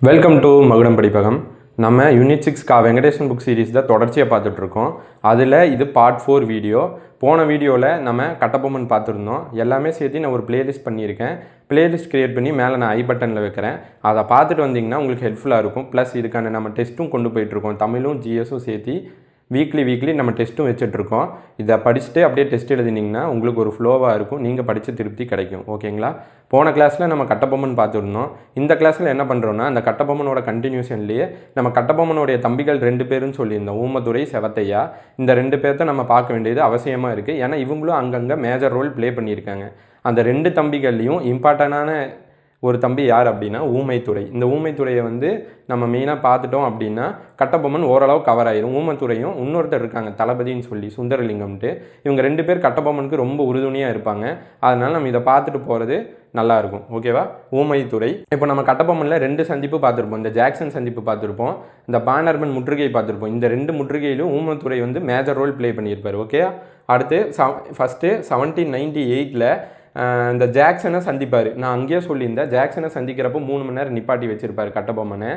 Welcome to மகுடம் படிப்பகம். நம்ம unit 6 Venkatesan book series தான் தொடர்ச்சியாக பார்த்துட்ருக்கோம். அதில் இது பார்ட் 4 வீடியோ. போன வீடியோவில் நம்ம கட்டபொம்மன் பார்த்துருந்தோம். எல்லாமே சேர்த்து நான் ஒரு பிளேலிஸ்ட் பண்ணியிருக்கேன். பிளேலிஸ்ட் க்ரியேட் பண்ணி மேலே நான் ஐ பட்டனில் வைக்கிறேன். அதை பார்த்துட்டு வந்தீங்கன்னா உங்களுக்கு ஹெல்ப்ஃபுல்லாக இருக்கும். ப்ளஸ் இதுக்கான நம்ம டெஸ்ட்டும் கொண்டு போயிட்டுருக்கோம். தமிழும் ஜிஎஸும் சேர்த்து வீக்லி நம்ம டெஸ்ட்டும் வச்சுட்ருக்கோம். இதை படிச்சுட்டு அப்படியே டெஸ்ட் எழுதினீங்கன்னா உங்களுக்கு ஒரு ஃப்ளோவாக இருக்கும். நீங்கள் படித்த திருப்தி கிடைக்கும். ஓகேங்களா? போன கிளாஸில் நம்ம கட்டபொம்மன் பார்த்துருந்தோம். இந்த கிளாஸில் என்ன பண்ணுறோன்னா, அந்த கட்டபொம்மனோட கண்டினியூஷன்லேயே நம்ம கட்டபொம்மனுடைய தம்பிகள் 2 பேருன்னு சொல்லியிருந்தோம். ஊமத்துரை, செவத்தையா. இந்த 2 பேர்த்த நம்ம பார்க்க வேண்டியது அவசியமாக இருக்குது. ஏன்னா இவங்களும் அங்கங்கே மேஜர் ரோல் ப்ளே பண்ணியிருக்காங்க. அந்த 2 தம்பிகள்லையும் இம்பார்ட்டண்டான ஒரு தம்பி யார் அப்படின்னா ஊமைத்துறை. இந்த ஊமைத்துறையை நம்ம மெயினாக பார்த்துட்டோம் அப்படின்னா கட்டபொம்மன் ஓரளவு கவர் ஆயிரும். ஊமைத்துறையும் இன்னொருத்தர் இருக்காங்க தளபதின்னு சொல்லி சுந்தரலிங்கம்ட்டு. இவங்க 2 பேர் கட்டபொம்மனுக்கு ரொம்ப உறுதுணையாக இருப்பாங்க. அதனால் நம்ம இதை பார்த்துட்டு போகிறது நல்லாயிருக்கும். ஓகேவா? ஊமைத்துறை. இப்போ நம்ம கட்டபொம்மனில் 2 சந்திப்பு பார்த்துருப்போம். இந்த ஜாக்சன் சந்திப்பு பார்த்துருப்போம், இந்த பானர்மன் முற்றுகை பார்த்துருப்போம். இந்த 2 முற்றுகையிலும் ஊமைத்துறை மேஜர் ரோல் ப்ளே பண்ணியிருப்பார். ஓகே. அடுத்து ஃபஸ்ட்டு 1798 இந்த ஜாக்சனை சந்திப்பார். நான் அங்கேயே சொல்லியிருந்தேன், ஜாக்சனை சந்திக்கிறப்போ 3 மணி நேரம் நிப்பாட்டி வச்சுருப்பார் கட்டபொம்மனை.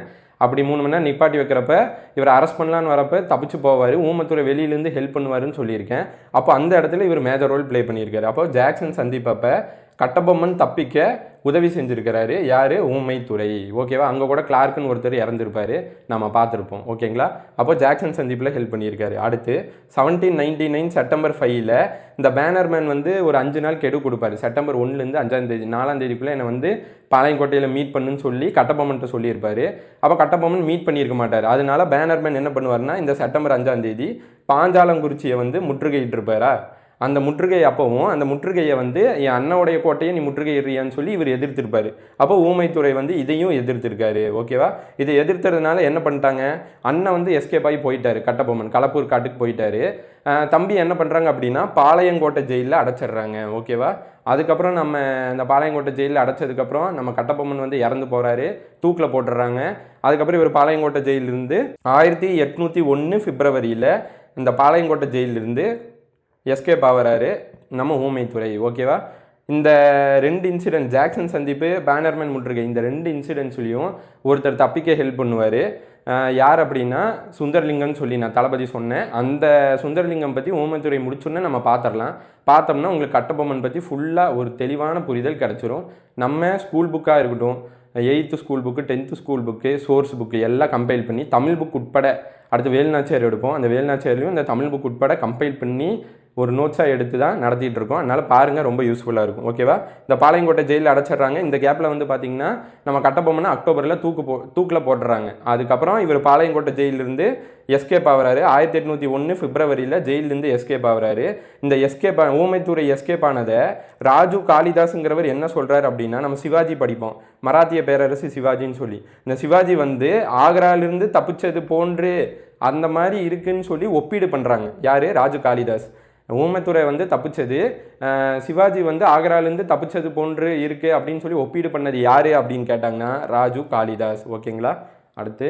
அப்படி 3 மணி நேரம் நிப்பாட்டி வைக்கிறப்ப இவர் அரெஸ்ட் பண்ணலான்னு வரப்போ தப்பிச்சு போவார். ஊமத்துறை வெளியிலேருந்து ஹெல்ப் பண்ணுவாருன்னு சொல்லியிருக்கேன். அப்போ அந்த இடத்துல இவர் மேஜர் ரோல் ப்ளே பண்ணியிருக்காரு. அப்போ ஜாக்சன் சந்திப்பப்போ கட்டபொம்மன் தப்பிக்க உதவி செஞ்சுருக்கிறாரு. யார்? ஊமைத்துறை. ஓகேவா? அங்கே கூட கிளார்க்குன்னு ஒருத்தர் இறந்துருப்பார், நம்ம பார்த்துருப்போம். ஓகேங்களா? அப்போ ஜாக்சன் சந்திப்பில் ஹெல்ப் பண்ணியிருக்காரு. அடுத்து 1799 செப்டம்பர் 5 இந்த பேனர்மேன் ஒரு 5 நாள் கெடு கொடுப்பாரு. செப்டம்பர் 1லேருந்து 5ஆம் தேதி 4ஆம் தேதிக்குள்ளே என்னை பாளையங்கோட்டையில் மீட் பண்ணுன்னு சொல்லி கட்டபொம்மன்ட்ட சொல்லியிருப்பார். அப்போ கட்டபொம்மன் மீட் பண்ணியிருக்க மாட்டார். அதனால பேனர்மேன் என்ன பண்ணுவார்னா, இந்த செப்டம்பர் 5ஆம் தேதி பாஞ்சாலங்குறிச்சியை முற்றுகையிட்டிருப்பாரா. அந்த முற்றுகை அப்போவும் அந்த முற்றுகையை என் அண்ணனுடைய கோட்டையை நீ முற்றுகையிடுறியான்னு சொல்லி இவர் எதிர்த்திருப்பார். அப்போ ஊமைத்துறை இதையும் எதிர்த்திருக்காரு. ஓகேவா? இதை எதிர்த்ததுனால என்ன பண்ணிட்டாங்க, அண்ணன் எஸ்கேப் ஆகி போயிட்டார். கட்டபொம்மன் களப்பூர் காட்டுக்கு போயிட்டாரு. தம்பி என்ன பண்ணுறாங்க அப்படின்னா பாளையங்கோட்டை ஜெயிலில் அடைச்சிட்றாங்க. ஓகேவா? அதுக்கப்புறம் நம்ம இந்த பாளையங்கோட்டை ஜெயிலில் அடைச்சதுக்கப்புறம் நம்ம கட்டபொம்மன் இறந்து போகிறாரு, தூக்கில் போட்டுடுறாங்க. அதுக்கப்புறம் இவர் பாளையங்கோட்டை ஜெயிலிருந்து 1801 பிப்ரவரியில் இந்த பாளையங்கோட்டை ஜெயிலிருந்து எஸ்கேப் ஆகிறாரு நம்ம ஊமைத்துறை. ஓகேவா? இந்த 2 இன்சிடென்ட், ஜாக்சன் சந்திப்பு, பேனர்மேன் முற்றுகை, இந்த 2 இன்சிடென்ட்ஸ்லையும் ஒருத்தர் தப்பிக்க ஹெல்ப் பண்ணுவார். யார் அப்படின்னா சுந்தரலிங்கம்னு சொல்லி நான் தளபதி சொன்னேன். அந்த சுந்தரலிங்கம் பற்றி ஊமைத்துறை முடிச்சோன்னே நம்ம பார்த்துடலாம். பார்த்தோம்னா உங்களுக்கு கட்டபொம்மன் பற்றி ஃபுல்லாக ஒரு தெளிவான புரிதல் கிடச்சிரும். நம்ம ஸ்கூல் புக்காக இருக்கட்டும், 8th school book, 10th school book, source book எல்லாம் கம்பைல் பண்ணி தமிழ் புக் உட்பட, அடுத்து வேலுநாச்சியார் எடுப்போம், அந்த வேலுநாச்சியார்லையும் இந்த தமிழ் புக் உட்பட கம்பைல் பண்ணி ஒரு நோட்ஸாக எடுத்து தான் நடத்திட்டு இருக்கோம். அதனால் பாருங்கள், ரொம்ப யூஸ்ஃபுல்லாக இருக்கும். ஓகேவா? இந்த பாளையங்கோட்டை ஜெயிலில் அடைச்சிட்றாங்க. இந்த கேப்பில் பார்த்தீங்கன்னா நம்ம கட்டபொம்மனை அக்டோபரில் தூக்கில் போட்டுறாங்க. அதுக்கப்புறம் இவர் பாளையங்கோட்டை ஜெயிலிருந்து எஸ்கேப் ஆகிறாரு. 1801 பிப்ரவரியில் ஜெயிலிருந்து எஸ்கேப் ஆகிறாரு. இந்த ஊமைத்துறை எஸ்கேப் ஆனதை ராஜு காளிதாஸுங்கிறவர் என்ன சொல்கிறார் அப்படின்னா, நம்ம சிவாஜி படிப்போம், மராத்திய பேரரசு சிவாஜின்னு சொல்லி. இந்த சிவாஜி ஆக்ராலிருந்து தப்பிச்சது போன்று அந்த மாதிரி இருக்குன்னு சொல்லி ஒப்பீடு பண்ணுறாங்க. யார்? ராஜு காளிதாஸ். ஊமைத்துறை தப்பிச்சது, சிவாஜி ஆக்ராலேருந்து தப்பிச்சது போன்று இருக்குது அப்படின்னு சொல்லி ஒப்பீடு பண்ணது யார் அப்படின்னு கேட்டாங்கன்னா ராஜு காளிதாஸ். ஓகேங்களா? அடுத்து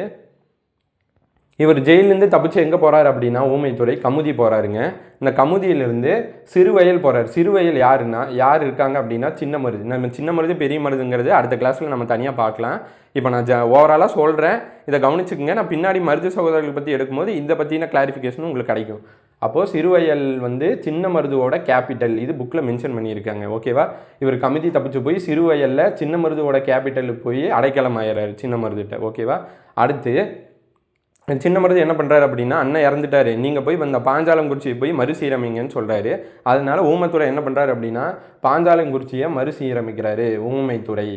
இவர் ஜெயிலேருந்து தப்பிச்சு எங்கே போகிறார் அப்படின்னா ஊமைத்துறை கமுதி போகிறாருங்க. இந்த கமுதியிலிருந்து சிறுவயல் போகிறார். சிறுவயல் யாருன்னா யார் இருக்காங்க அப்படின்னா சின்ன மருது. நம்ம சின்ன மருது பெரிய மருதுங்கிறது அடுத்த கிளாஸில் நம்ம தனியாக பார்க்கலாம். இப்போ நான் ஓவராலாக சொல்கிறேன், இதை கவனிச்சுக்குங்க. நான் பின்னாடி மருது சகோதரர்கள் பற்றி எடுக்கும்போது இதை பற்றின கிளாரிஃபிகேஷனும் உங்களுக்கு கிடைக்கும். அப்போது சிறுவயல் சின்ன மருதுவோட கேபிட்டல், இது புக்கில் மென்ஷன் பண்ணியிருக்காங்க. ஓகேவா? இவர் கமுதி தப்பிச்சு போய் சிறுவயலில் சின்ன மருதுவோட கேபிட்டலுக்கு போய் அடைக்கலம் ஆயிடுறாரு சின்ன மருதுகிட்ட. ஓகேவா? அடுத்து சின்ன மருது என்ன பண்ணுறாரு அப்படின்னா, அண்ணன் இறந்துட்டாரு, நீங்கள் போய் அந்த பாஞ்சாலங்குறிச்சியை போய் மறுசீரமைங்கன்னு சொல்கிறாரு. அதனால ஊமைத்துறை என்ன பண்ணுறாரு அப்படின்னா பாஞ்சாலங்குறிச்சியை மறுசீரமைக்கிறாரு. ஊமைத்துறை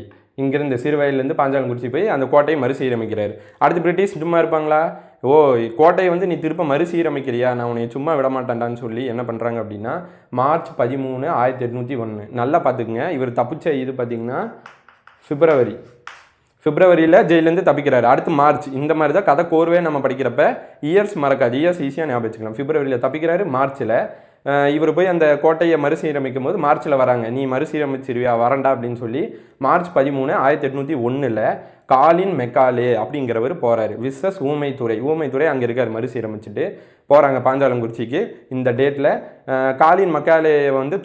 இங்கிருந்து சிறுவயலேருந்து பாஞ்சாலங்குறிச்சி போய் அந்த கோட்டையை மறுசீரமைக்கிறாரு. அடுத்து பிரிட்டிஷ் சும்மா இருப்பாங்களா? ஓ, கோட்டையை நீ திரும்ப மறுசீரமைக்கிறியா, நான் உன்னை சும்மா விட மாட்டேன்டான்னு சொல்லி என்ன பண்ணுறாங்க அப்படின்னா மார்ச் 13, 1801 நல்லா பார்த்துக்குங்க. இவர் தப்பிச்ச இது பார்த்திங்கன்னா பிப்ரவரியில் ஜெயிலேருந்து தப்பிக்கிறாரு. அடுத்து மார்ச். இந்த மாதிரி தான் கதை கோர்வே நம்ம படிக்கிறப்ப இயர்ஸ் மறக்காது, இயர்ஸ் ஈஸியாக ஞாபகம் வச்சுக்கலாம். பிப்ரவரியில் தப்பிக்கிறாரு. மார்ச்சில் இவர் போய் அந்த கோட்டையை மறுசீரமைக்கும் போது மார்ச்சில் வராங்க, நீ மறுசீரமைச்சிருவியா, வரண்டா அப்படின்னு சொல்லி மார்ச் 13, 1801 காலின் மெக்காலே அப்படிங்கிறவர் போகிறாரு. விசஸ் ஊமைத்துறை அங்கே இருக்கார், மறுசீரமைச்சிட்டு போகிறாங்க பாஞ்சாலங்குறிச்சிக்கு. இந்த டேட்டில் காலின் மெக்காலே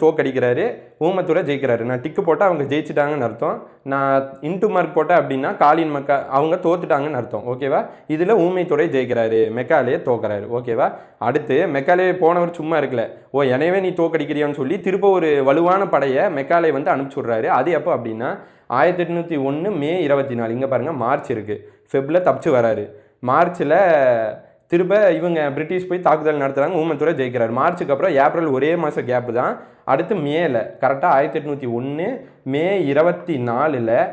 தோக்கடிக்கிறாரு. ஊமத்துறை ஜெயிக்கிறாரு. நான் டிக்கு போட்டால் அவங்க ஜெயிச்சிட்டாங்கன்னு அர்த்தம். நான் இன்ட்டு மார்க் போட்டேன் அப்படின்னா காலின் அவங்க தோத்துட்டாங்கன்னு அர்த்தம். ஓகேவா? இதில் ஊமைத்துறை ஜெயிக்கிறாரு, மெக்காலே தோக்குறாரு. ஓகேவா? அடுத்து மெக்காலே போனவர் சும்மா இருக்கல, எனவே நீ தோக்கடிக்கிறியான்னு சொல்லி திரும்ப ஒரு வலுவான படையை மெக்காலே வந்து அனுப்பிச்சி விட்றாரு. அது எப்போ அப்படின்னா 1801 மே 24. இங்கே பாருங்கள், மார்ச் இருக்குது, ஃபெப்ரில் தப்பிச்சு வராரு. மார்ச்சில் திரும்ப இவங்க பிரிட்டிஷ் போய் தாக்குதல் நடத்துகிறாங்க, ஊமத்துறை ஜெயிக்கிறார். மார்ச்சுக்கு அப்புறம் ஏப்ரல் ஒரே மாதம் கேப்பு தான். அடுத்து மேல கரெக்டாக 1801 மே 24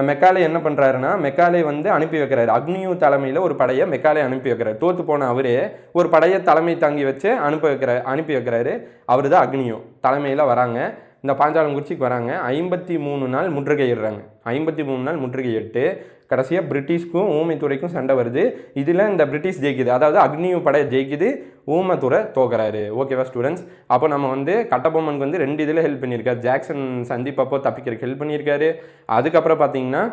மெக்காலே என்ன பண்ணுறாருன்னா, மெக்காலே வந்து அனுப்பி வைக்கிறாரு. அக்னியூ தலைமையில் ஒரு படையை மெக்காலே அனுப்பி வைக்கிறார். தோற்று போன அவரே ஒரு படையை தலைமை தாங்கி வச்சு அனுப்பி வைக்கிறாரு. அவர் தான் அக்னியூ தலைமையில் வராங்க. இந்த பாஞ்சாலங்குறிச்சிக்கு வராங்க. 53 நாள் முற்றுகையிடுறாங்க. 53 நாள் முற்றுகையிட்டு கடைசியாக பிரிட்டிஷ்க்கும் ஊமைத்துறைக்கும் சண்டை வருது. இதில் இந்த பிரிட்டிஷ் ஜெயிக்குது, அதாவது அக்னியூ படை ஜெயிக்குது, ஊமைத்துறை தோக்குறாரு. ஓகேவா ஸ்டூடெண்ட்ஸ்? அப்போ நம்ம வந்து கட்டபொம்மனுக்கு வந்து 2 இதில் ஹெல்ப் பண்ணியிருக்காரு. ஜாக்சன் சந்திப்பப்போ தப்பிக்கிறதுக்கு ஹெல்ப் பண்ணியிருக்காரு. அதுக்கப்புறம் பார்த்தீங்கன்னா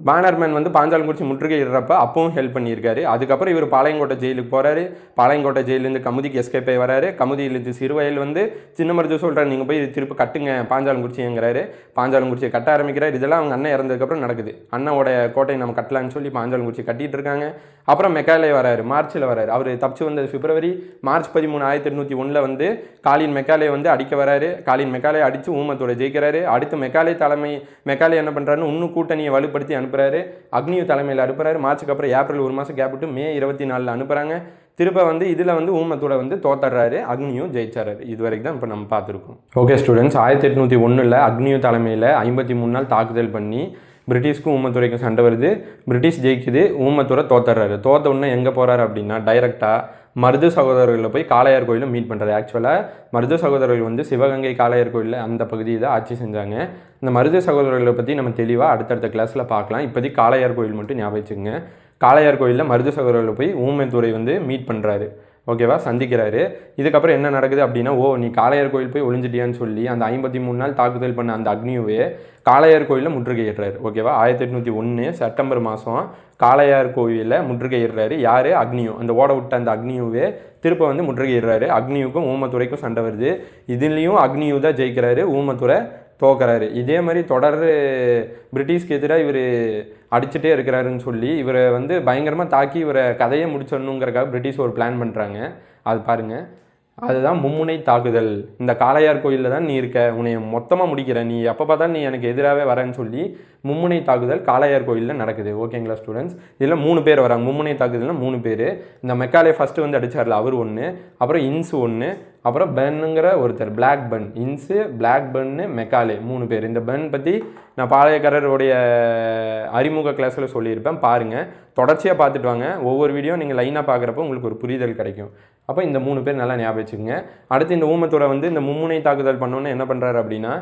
பானர்மேன் வந்து பாஞ்சாலங்குறிச்சி முற்றுகையிடுறப்ப அப்பவும் ஹெல்ப் பண்ணியிருக்காரு. அதுக்கப்புறம் இவர் பாளையங்கோட்டை ஜெயிலுக்கு போகிறாரு. பாளையங்கோட்டை ஜெயிலேருந்து கமுதிக்கு எஸ்கேப் ஆகி வராரு. கமுதியிலேருந்து சிறுவயல் வந்து சின்ன மருது சொல்கிறார், நீங்கள் போய் திருப்பி கட்டுங்க பாஞ்சாலங்குறிச்சிங்கிறாரு. பாஞ்சாலங்குறிச்சியை கட்ட ஆரம்பிக்கிறார். இதெல்லாம் அவங்க அண்ணன் இறந்ததுக்கப்புறம் நடக்குது. அண்ணனோட கோட்டையை நம்ம கட்டலான்னு சொல்லி பாஞ்சாலங்குறிச்சி கட்டிகிட்டு இருக்காங்க. அப்புறம் மெக்காலே வராரு, மார்ச்சில் வராரு. அவர் தப்பிச்சு வந்தது பிப்ரவரி. மார்ச் 13 1801 வந்து காலின் மெக்காலே வந்து அடிக்க வராரு. காலின் மெக்காலே அடித்து ஊமத்துறை ஜெயிக்கிறாரு. அடுத்து மெக்காலே என்ன பண்ணுறாருன்னு இன்னும் கூட்டணியை வலுப்படுத்தி அனுப்புறாரு. அக்னியூ தலைமையில் அனுப்புறாரு. மார்ச்சுக்கு அப்புறம் ஏப்ரல் ஒரு மாதம் கேப் விட்டு மே 24 அனுப்புகிறாங்க. திரும்ப வந்து இதில் வந்து ஊமத்தோட வந்து தோத்தர்றாரு, அக்னியூ ஜெயிச்சாரு. இது வரைக்கும் தான் இப்போ நம்ம பார்த்துருக்கோம். ஓகே ஸ்டூடெண்ட்ஸ், 1801 அக்னியூ தலைமையில் 53 நாள் தாக்குதல் பண்ணி பிரிட்டிஷ்க்கும் ஊமத்துறைக்கும் சண்டை வருது. பிரிட்டிஷ் ஜெயிக்குது, ஊமத்துறை தோத்தர்றாரு. தோத்த உடனே எங்கே போகிறாரு அப்படின்னா டைரெக்டாக மருது சகோதரர்களை போய் காளையார் கோயிலில் மீட் பண்ணுறாரு. ஆக்சுவலாக மருது சகோதரர்கள் வந்து சிவகங்கை காளையார் கோயிலில் அந்த பகுதியை தான் ஆட்சி செஞ்சாங்க. இந்த மருது சகோதரர்களை பற்றி நம்ம தெளிவாக அடுத்தடுத்த கிளாஸில் பார்க்கலாம். இப்போதைக்கு காளையார் கோயில் மட்டும் ஞாபகம் வச்சுக்கோங்க. காளையார் கோயிலில் மருது சகோதரர்களை போய் ஊமைத்துறை வந்து மீட் பண்ணுறாரு. ஓகேவா? சந்திக்கிறாரு. இதுக்கப்புறம் என்ன நடக்குது அப்படின்னா, நீ காளையார் கோயில் போய் ஒளிஞ்சிட்டியான்னு சொல்லி அந்த 53 நாள் தாக்குதல் பண்ண அந்த அக்னியூவே காளையார் கோயிலில் முற்றுகையிடுறாரு. ஓகேவா? 1801 செப்டம்பர் மாதம் காளையார் கோயிலில் முற்றுகையிடுறாரு. யார்? அக்னியூ. அந்த ஓட விட்ட அந்த அக்னியூவே திருப்ப வந்து முற்றுகையிடுறாரு. அக்னியூக்கும் ஊமத்துறைக்கும் சண்டை வருது. இதுலேயும் அக்னியூ தான் ஜெயிக்கிறாரு, ஊமத்துறை தோக்குறாரு. இதே மாதிரி தொடர் பிரிட்டிஷ்க்கு எதிராக இவர் அடிச்சுட்டே இருக்கிறாருன்னு சொல்லி இவரை வந்து பயங்கரமாக தாக்கி இவரை கதையை முடிச்சிடணுங்கிறக்காக பிரிட்டிஷ் ஒரு பிளான் பண்ணுறாங்க. அது பாருங்கள், அதுதான் மும்முனை தாக்குதல். இந்த காளையார் கோயிலில் தான் நீ இருக்க, உன்னை மொத்தமாக முடிக்கிற, நீ எப்போ பார்த்தாலும் நீ எனக்கு எதிராகவே வரேன்னு சொல்லி மும்முனை தாக்குதல் காளையார் கோயிலில் நடக்குது. ஓகேங்களா ஸ்டூடெண்ட்ஸ்? இதில் 3 பேர் வராங்க. மும்முனை தாக்குதல்னா 3 பேர். இந்த மெக்காலே ஃபஸ்ட்டு வந்து அடித்தார்ல அவர் ஒன்று, அப்புறம் இன்ஸு ஒன்று, அப்புறம் பென்னுங்கிற ஒருத்தர், பிளாக் பென். இன்ஸு, பிளாக் பென்னு, மெக்காலே 3 பேர். இந்த பென் பற்றி நான் பாளையக்காரருடைய அறிமுக கிளாஸில் சொல்லியிருப்பேன், பாருங்கள். தொடர்ச்சியாக பார்த்துட்டு வாங்க. ஒவ்வொரு வீடியோ நீங்கள் லைனாக பார்க்குறப்போ உங்களுக்கு ஒரு புரிதல் கிடைக்கும். அப்போ இந்த 3 பேர் நல்லா ஞாபகம் வச்சுக்கோங்க. அடுத்து இந்த ஊமத்துறை வந்து இந்த மும்முனை தாக்குதல் பண்ணோன்னு என்ன பண்ணுறாரு அப்படின்னா,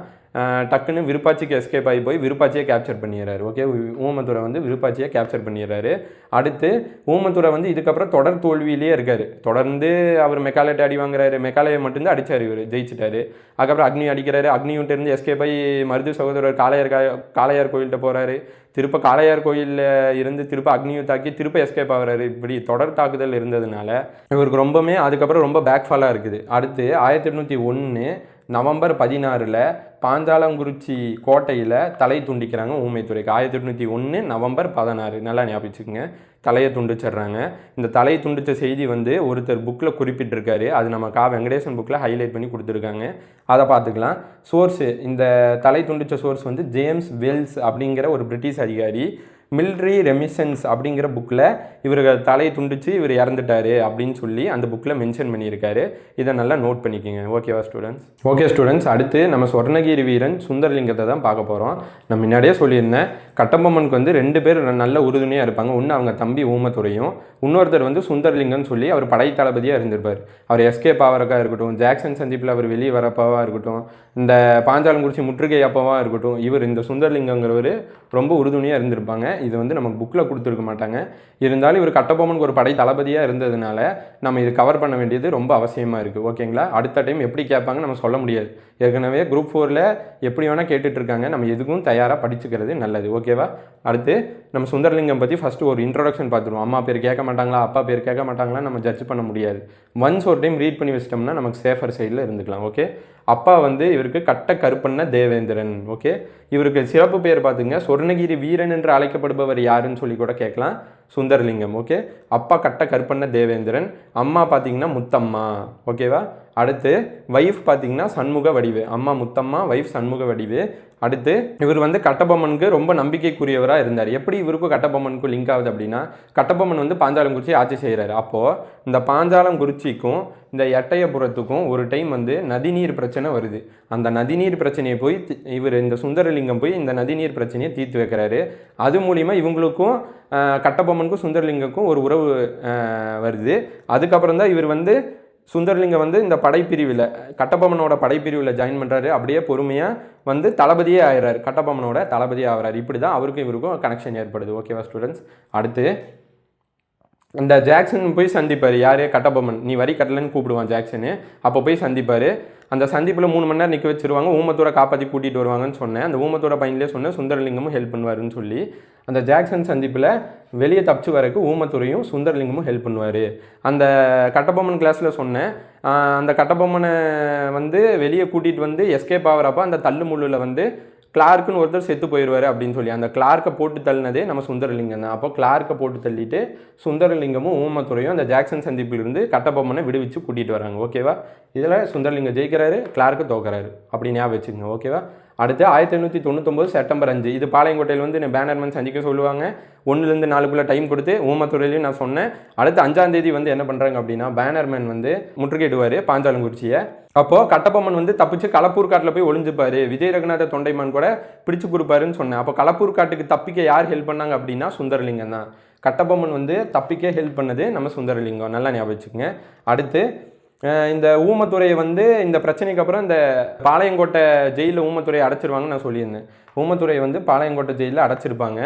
டக்குன்னு விருப்பாச்சிக்கு எஸ்கேப் ஆகி போய் விருப்பாச்சியை கேப்சர் பண்ணிடுறாரு. ஓகே, ஊமத்துறை வந்து விருப்பாச்சியை கேப்சர் பண்ணிடுறாரு. அடுத்து ஊமத்துறை வந்து இதுக்கப்புறம் தொடர் தோல்வியிலே இருக்கார். தொடர்ந்து அவர் மெக்காலேட்டை அடி வாங்குறாரு. மெக்காலையை மட்டும்தான் அடித்தார், இவர் ஜெயிச்சிட்டாரு. அதுக்கப்புறம் அக்னி அடிக்கிறாரு. அக்னியூட்டிருந்து எஸ்கேப் ஆகி மருது சகோதரர் காளையார் கோயில்கிட்ட போகிறாரு. திருப்ப காளையார் கோயிலில் இருந்து திருப்ப அக்னியூ தாக்கி திருப்ப எஸ்கேப் ஆகிறாரு. இப்படி தொடர் தாக்குதல் இருந்ததுனால இவருக்கு ரொம்பவுமே அதுக்கப்புறம் ரொம்ப பேக்ஃபாலாக இருக்குது. அடுத்து 1801 நவம்பர் 16 பாஞ்சாலங்குறிச்சி கோட்டையில் தலை துண்டிக்கிறாங்க ஊமைத்துறைக்கு. 1801 நவம்பர் 16 நல்லா ஞாபகம் வச்சுக்கோங்க, தலையை துண்டிச்சிடுறாங்க. இந்த தலையை துண்டித்த செய்தி வந்து ஒருத்தர் புக்கில் குறிப்பிட்டிருக்காரு. அது நம்ம வெங்கடேசன் புக்கில் ஹைலைட் பண்ணி கொடுத்துருக்காங்க, அதை பார்த்துக்கலாம். சோர்ஸு, இந்த தலை துண்டித்த சோர்ஸ் வந்து ஜேம்ஸ் வெல்ஸ் அப்படிங்கிற ஒரு பிரிட்டிஷ் அதிகாரி மிலிட்ரி ரெமிஷன்ஸ் அப்படிங்கிற புக்கில் இவர்கள் தலை துண்டிச்சு இவர் இறந்துட்டார் அப்படின்னு சொல்லி அந்த புக்கில் மென்ஷன் பண்ணியிருக்காரு. இதை நல்லா நோட் பண்ணிக்கோங்க. ஓகேவா ஸ்டூடெண்ட்ஸ்? ஓகே ஸ்டூடெண்ட்ஸ், அடுத்து நம்ம சொர்ணகிரி வீரன் சுந்தரலிங்கத்தை தான் பார்க்க போகிறோம். நான் முன்னாடியே சொல்லியிருந்தேன், கட்டபொம்மனுக்கு வந்து 2 பேர் நல்ல உறுதுணையாக இருப்பாங்க. ஒன்று அவங்க தம்பி ஊமத்துறையும், இன்னொருத்தர் வந்து சுந்தரலிங்கன்னு சொல்லி அவர் படை தளபதியாக இருந்திருப்பார். அவர் எஸ்கேப் ஆகிறக்கா இருக்கட்டும், ஜாக்சன் சந்திப்பில் அவர் வெளியே வரப்போவாக இருக்கட்டும், இந்த பாஞ்சாலங்குறிச்சி முற்றுகை அப்போவாக இருக்கட்டும், இவர் இந்த சுந்தரலிங்கங்கிறவர் ரொம்ப உறுதுணையாக இருந்திருப்பாங்க. இது வந்து நமக்கு புக்கில் கொடுத்துருக்க மாட்டாங்க. இருந்தாலும் இவர் கட்டபொம்மனுக்கு ஒரு படை தளபதியாக இருந்ததுனால நம்ம இது கவர் பண்ண வேண்டியது ரொம்ப அவசியமாக இருக்குது. ஓகேங்களா? அடுத்த டைம் எப்படி கேட்பாங்க நம்ம சொல்ல முடியாது. ஏற்கனவே குரூப் 4ல் எப்படி வேணால் கேட்டுட்ருக்காங்க, நம்ம எதுக்கும் தயாராக படிச்சுக்கிறது நல்லது. ஓகேவா? அடுத்து நம்ம சுந்தரலிங்கம் பற்றி ஃபஸ்ட்டு ஒரு இன்ட்ரோடக்ஷன் பார்த்துருவோம். அம்மா பேர் கேட்க மாட்டாங்களா, அப்பா பேர் கேட்க மாட்டாங்களா, நம்ம ஜட்ஜ் பண்ண முடியாது. ஒன்ஸ் ஒரு டைம் ரீட் பண்ணி வச்சிட்டோம்னா நமக்கு சேஃபர் சைடில் இருந்துக்கலாம். ஓகே, அப்பா வந்து இவருக்கு கட்ட கருப்பண்ண தேவேந்திரன். ஓகே, இவருக்கு சிறப்பு பேர் பார்த்துங்க, சொர்ணகிரி வீரன் என்று அழைக்கப்படுபவர் யாருன்னு சொல்லி கூட கேட்கலாம், சுந்தரலிங்கம். ஓகே, அப்பா கட்ட கருப்பண்ண தேவேந்திரன், அம்மா பார்த்தீங்கன்னா முத்தம்மா. ஓகேவா? அடுத்து வைஃப் பார்த்தீங்கன்னா சண்முக வடிவு, அம்மா முத்தம்மா, வைஃப் சண்முக வடிவு. அடுத்து இவர் வந்து கட்டபொம்மனுக்கு ரொம்ப நம்பிக்கைக்குரியவராக இருந்தார். எப்படி இவருக்கும் கட்டபொம்மனுக்கும் லிங்க் ஆகுது அப்படின்னா, கட்டபொம்மன் வந்து பாஞ்சாலங்குறிச்சி ஆட்சி செய்கிறாரு. அப்போது இந்த பாஞ்சாலங்குறிச்சிக்கும் இந்த எட்டயபுரத்துக்கும் ஒரு டைம் வந்து நதிநீர் பிரச்சனை வருது. அந்த நதிநீர் பிரச்சனையை போய் இவர் இந்த சுந்தரலிங்கம் போய் இந்த நதிநீர் பிரச்சனையை தீர்த்து வைக்கிறாரு. அது மூலிமா இவங்களுக்கும் கட்டபொம்மனுக்கும் சுந்தரலிங்கக்கும் ஒரு உறவு வருது. அதுக்கப்புறம் தான் இவர் வந்து சுந்தரலிங்கம் வந்து இந்த படைப்பிரிவில் கட்டபொம்மனோட படைப்பிரிவில் ஜாயின் பண்ணுறாரு. அப்படியே பொறுமையாக வந்து தளபதியே ஆகிறார், கட்டபொம்மனோட தளபதியே ஆகிறார். இப்படி தான் அவருக்கும் இவருக்கும் கனெக்ஷன் ஏற்படுது. ஓகேவா ஸ்டூடெண்ட்ஸ்? அடுத்து இந்த ஜாக்சன் போய் சந்திப்பார். யார்? கட்டபொம்மன். நீ வரி கட்டலன்னு கூப்பிடுவான் ஜாக்சனு. அப்போ போய் சந்திப்பார். அந்த சந்திப்பில் 3 மணி நேரம் நிற்க வச்சுருவாங்க. ஊமத்தூரை காப்பாற்றி கூட்டிகிட்டு வருவாங்கன்னு சொன்னேன். அந்த ஊமத்தூரை பையன்லேயே சொன்னேன் சுந்தரலிங்கமும் ஹெல்ப் பண்ணுவாருன்னு சொல்லி. அந்த ஜாக்சன் சந்திப்பில் வெளியே தப்பிச்சு வரக்கு ஊமத்துறையும் சுந்தரலிங்கமும் ஹெல்ப் பண்ணுவார். அந்த கட்டபொம்மன் கிளாஸில் சொன்னேன், அந்த கட்டபொம்மனை வந்து வெளியே கூட்டிகிட்டு வந்து எஸ்கேப் ஆகிறப்ப அந்த தள்ளு முள்ளில் வந்து கிளார்க்குன்னு ஒருத்தர் செத்து போயிடுவார் அப்படின்னு சொல்லி அந்த கிளார்க்கை போட்டு தள்ளினதே நம்ம சுந்தரலிங்கம் தான். அப்போ கிளார்க்கை போட்டு தள்ளிட்டு சுந்தரலிங்கமும் ஊமத்துறையும் அந்த ஜாக்சன் சந்திப்பிலிருந்து கட்டபொம்மனை விடுவிச்சு கூட்டிகிட்டு வராங்க. ஓகேவா? இதில் சுந்தரலிங்கம் ஜெயிக்கிறாரு, கிளார்க்கு தோக்குறாரு. அப்படி ஞாபகம் வச்சுக்கோங்க. ஓகேவா? அடுத்து 1899 செப்டம்பர் 5 இது பாளையங்கோட்டையில் வந்து பேனர்மேன் சந்திக்க சொல்லுவாங்க. 1லேருந்து 4 டைம் கொடுத்து ஊமத்துறையிலையும் நான் சொன்னேன். அடுத்து 5ஆம் தேதி வந்து என்ன பண்ணுறாங்க அப்படின்னா பேனர்மேன் வந்து முற்றுகையிடுவார் பாஞ்சாலங்குறிச்சியை. அப்போது கட்டபொம்மன் வந்து தப்பிச்சு களப்பூர் காட்டில் போய் ஒளிஞ்சுப்பார். விஜய் ரகுநாத தொண்டைமான் கூட பிடிச்சு கொடுப்பாருன்னு சொன்னேன். அப்போ களப்பூர் காட்டுக்கு தப்பிக்க யார் ஹெல்ப் பண்ணாங்க அப்படின்னா சுந்தரலிங்கம் தான். கட்டபொம்மன் வந்து தப்பிக்க ஹெல்ப் பண்ணது நம்ம சுந்தரலிங்கம். நல்லா ஞாபகம் வச்சுக்கோங்க. அடுத்து இந்த ஊமத்துறையை வந்து இந்த பிரச்சனைக்கு அப்புறம் இந்த பாளையங்கோட்டை ஜெயிலில் ஊமத்துறையை அடைச்சிருவாங்கன்னு நான் சொல்லியிருந்தேன். ஊமத்துறையை வந்து பாளையங்கோட்டை ஜெயிலில் அடைச்சிருப்பாங்க.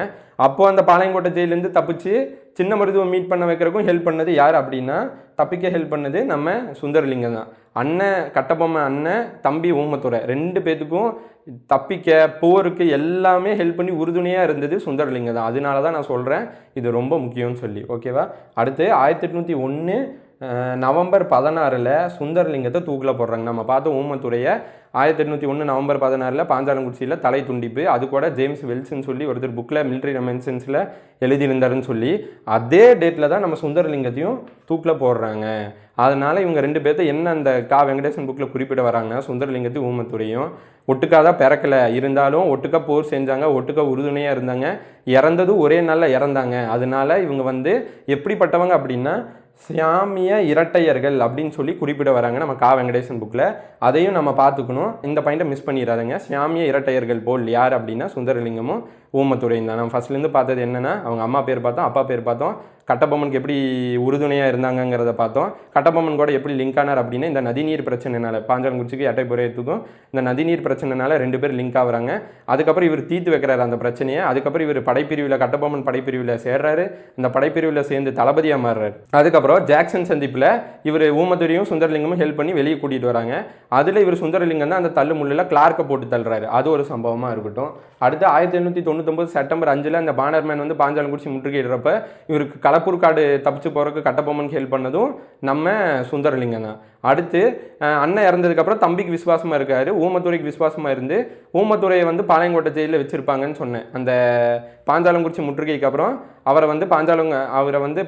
அப்போது அந்த பாளையங்கோட்டை ஜெயிலேருந்து தப்பிச்சு சின்ன மருத்துவம் மீட் பண்ண வைக்கிறக்கும் ஹெல்ப் பண்ணது யார் அப்படின்னா, தப்பிக்க ஹெல்ப் பண்ணது நம்ம சுந்தரலிங்கம் தான். அண்ணன் கட்டபொம்மன், அண்ணன் தம்பி ஊமத்துறை 2 பேத்துக்கும் தப்பிக்க போருக்கு எல்லாமே ஹெல்ப் பண்ணி உறுதுணையாக இருந்தது சுந்தரலிங்கம் தான். அதனால தான் நான் சொல்கிறேன் இது ரொம்ப முக்கியம்னு சொல்லி. ஓகேவா? அடுத்து 1801 நவம்பர் 16 சுந்தரலிங்கத்தை தூக்கில் போடுறாங்க. நம்ம பார்த்த ஊமத்துறையை 1801 நவம்பர் 16 பாஞ்சாலங்குறிச்சியில் தலை துண்டிப்பு. அது கூட ஜேம்ஸ் வெல்ஸ்ன்னு சொல்லி ஒருத்தர் புக்கில் மிலிட்ரி ரெமென்சன்ஸில் எழுதியிருந்தாருன்னு சொல்லி அதே டேட்டில் தான் நம்ம சுந்தரலிங்கத்தையும் தூக்கில் போடுறாங்க. அதனால் இவங்க 2 பேர்த்த என்ன அந்த வெங்கடேசன் புக்கில் குறிப்பிட வராங்கன்னா, சுந்தரலிங்கத்தையும் ஊமத்துறையும் ஒட்டுக்காக தான் பிறக்கலை, இருந்தாலும் ஒட்டுக்கா போர் செஞ்சாங்க, ஒட்டுக்கா உறுதுணையாக இருந்தாங்க, இறந்தது ஒரே நாளில் இறந்தாங்க. அதனால இவங்க வந்து எப்படிப்பட்டவங்க அப்படின்னா சியாமிய இரட்டையர்கள் அப்படின்னு சொல்லி குறிப்பிட வராங்க நம்ம வெங்கடேசன் புக்கில். அதையும் நம்ம பார்த்துக்கணும். இந்த பாயிண்ட்டை மிஸ் பண்ணிடாதுங்க. சியாமிய இரட்டையர்கள் போல் யார் அப்படின்னா சுந்தரலிங்கமும் ஊமத்துறையும் தான். நம்ம ஃபஸ்ட்லேருந்து பார்த்தது என்னென்னா, அவங்க அம்மா பேர் பார்த்தோம், அப்பா பேர் பார்த்தோம், கட்டபொம்மனுக்கு எப்படி உறுதுணையாக இருந்தாங்கங்கிறத பார்த்தோம். கட்டபொம்மன் கூட எப்படி லிங்க் ஆனார் அப்படின்னா இந்த நதிநீர் பிரச்சனைனால பாஞ்சாலங்குறிச்சிக்கு எட்டயபுரத்துக்கும் இந்த நதிநீர் பிரச்சனைனால 2 பேர் லிங்க் ஆகுறாங்க. அதுக்கப்புறம் இவர் தீர்த்து வைக்கிறாரு அந்த பிரச்சனையை. அதுக்கப்புறம் இவர் படைப்பிரிவில் கட்டபொம்மன் படைப்பிரிவில் சேர்றாரு. இந்த படைப்பிரிவில் சேர்ந்து தளபதியாக மாறுறாரு. அதுக்கப்புறம் ஜாக்சன் சந்திப்பில் இவர் ஊமத்துறையும் சுந்தரலிங்கமும் ஹெல்ப் பண்ணி வெளியே கூட்டிகிட்டு வராங்க. அதில் இவர் சுந்தரலிங்கம் தான் அந்த தள்ளு முள்ளில் கிளார்க்கை போட்டு தள்ளுறாரு. அது ஒரு சம்பவமாக இருக்கட்டும். அடுத்து 1899 செப்டம்பர் 5 அந்த பானர்மேன் வந்து பாஞ்சாலங்குறிச்சி முற்றுகையிடுறப்ப இவருக்கு களப்பூர் காடு தப்பிச்சு போகிறதுக்கு கட்டபொம்மனுக்கு ஹெல்ப் பண்ணதும் நம்ம சுந்தரலிங்கம் தான். அடுத்து அண்ணன் இறந்ததுக்கப்புறம் தம்பிக்கு விசுவாசமாக இருக்கார், ஊமத்துறைக்கு விசுவாசமாக இருந்து ஊமத்துறையை வந்து பாளையங்கோட்டை ஜெயிலில் வச்சுருப்பாங்கன்னு சொன்னேன். அந்த பாஞ்சாலங்குறிச்சி முற்றுகைக்கு அப்புறம் அவரை வந்து